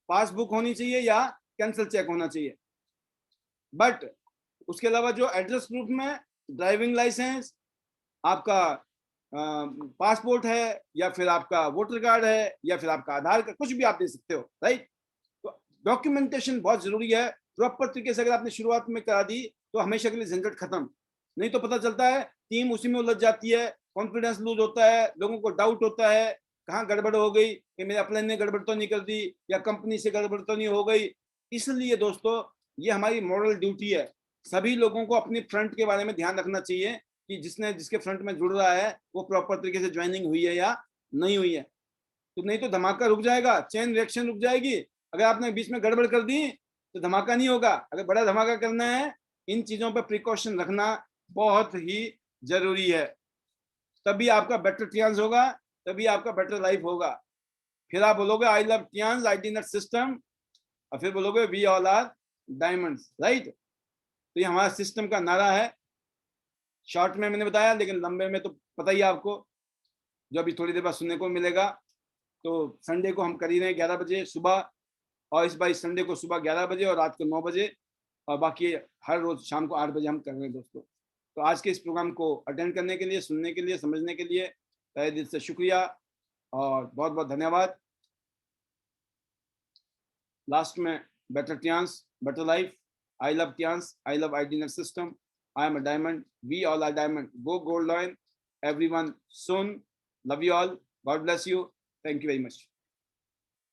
पासबुक होनी चाहिए या कैंसिल चेक होना चाहिए। बट उसके अलावा जो एड्रेस प्रूफ में ड्राइविंग लाइसेंस, आपका पासपोर्ट है, या फिर आपका वोटर कार्ड है, या फिर आपका आधार कार्ड, कुछ भी आप दे सकते हो, राइट। तो डॉक्यूमेंटेशन बहुत जरूरी है। प्रॉपर तरीके से अगर आपने शुरुआत में करा दी तो हमेशा के लिए झंझट खत्म। नहीं तो पता चलता है टीम उसी में उलझ जाती है, कॉन्फिडेंस लूज होता है, लोगों को डाउट होता है कहाँ गड़बड़ हो गई, कि मेरे अपलाइन ने गड़बड़ तो नहीं कर दी, या कंपनी से गड़बड़ तो नहीं हो गई। इसलिए दोस्तों, ये हमारी मॉरल ड्यूटी है, सभी लोगों को अपनी फ्रंट के बारे में ध्यान रखना चाहिए कि जिसके फ्रंट में जुड़ रहा है वो प्रॉपर तरीके से ज्वाइनिंग हुई है या नहीं हुई है। तो नहीं तो धमाका रुक जाएगा, चेन रिएक्शन रुक जाएगी। अगर आपने बीच में गड़बड़ कर दी तो धमाका नहीं होगा। अगर बड़ा धमाका करना है, इन चीजों पर प्रिकॉशन रखना बहुत ही जरूरी है, तभी आपका बेटर चांस होगा, तभी आपका बेटर लाइफ होगा। फिर आप बोलोगे I love Tiens IT system, और फिर बोलोगे we all are diamonds, right. तो ये हमारा सिस्टम का नारा है। शॉर्ट में मैंने बताया, लेकिन लंबे में तो पता ही आपको, जो अभी थोड़ी देर बाद सुनने को मिलेगा। तो संडे को हम कर ही रहे हैं 11 बजे सुबह, और इस बार संडे को सुबह 11 बजे और रात को 9 बजे, और बाकी हर रोज शाम को 8 बजे हम कर रहे हैं दोस्तों। तो आज के इस प्रोग्राम को अटेंड करने के लिए, सुनने के लिए, समझने के लिए तहे दिल से शुक्रिया और बहुत बहुत धन्यवाद। लास्ट में better Tiens, better life, I love Tiens, I love ID system, I am a diamond, we all are diamond, go gold lion, everyone soon, love you all, God bless you, thank you very much.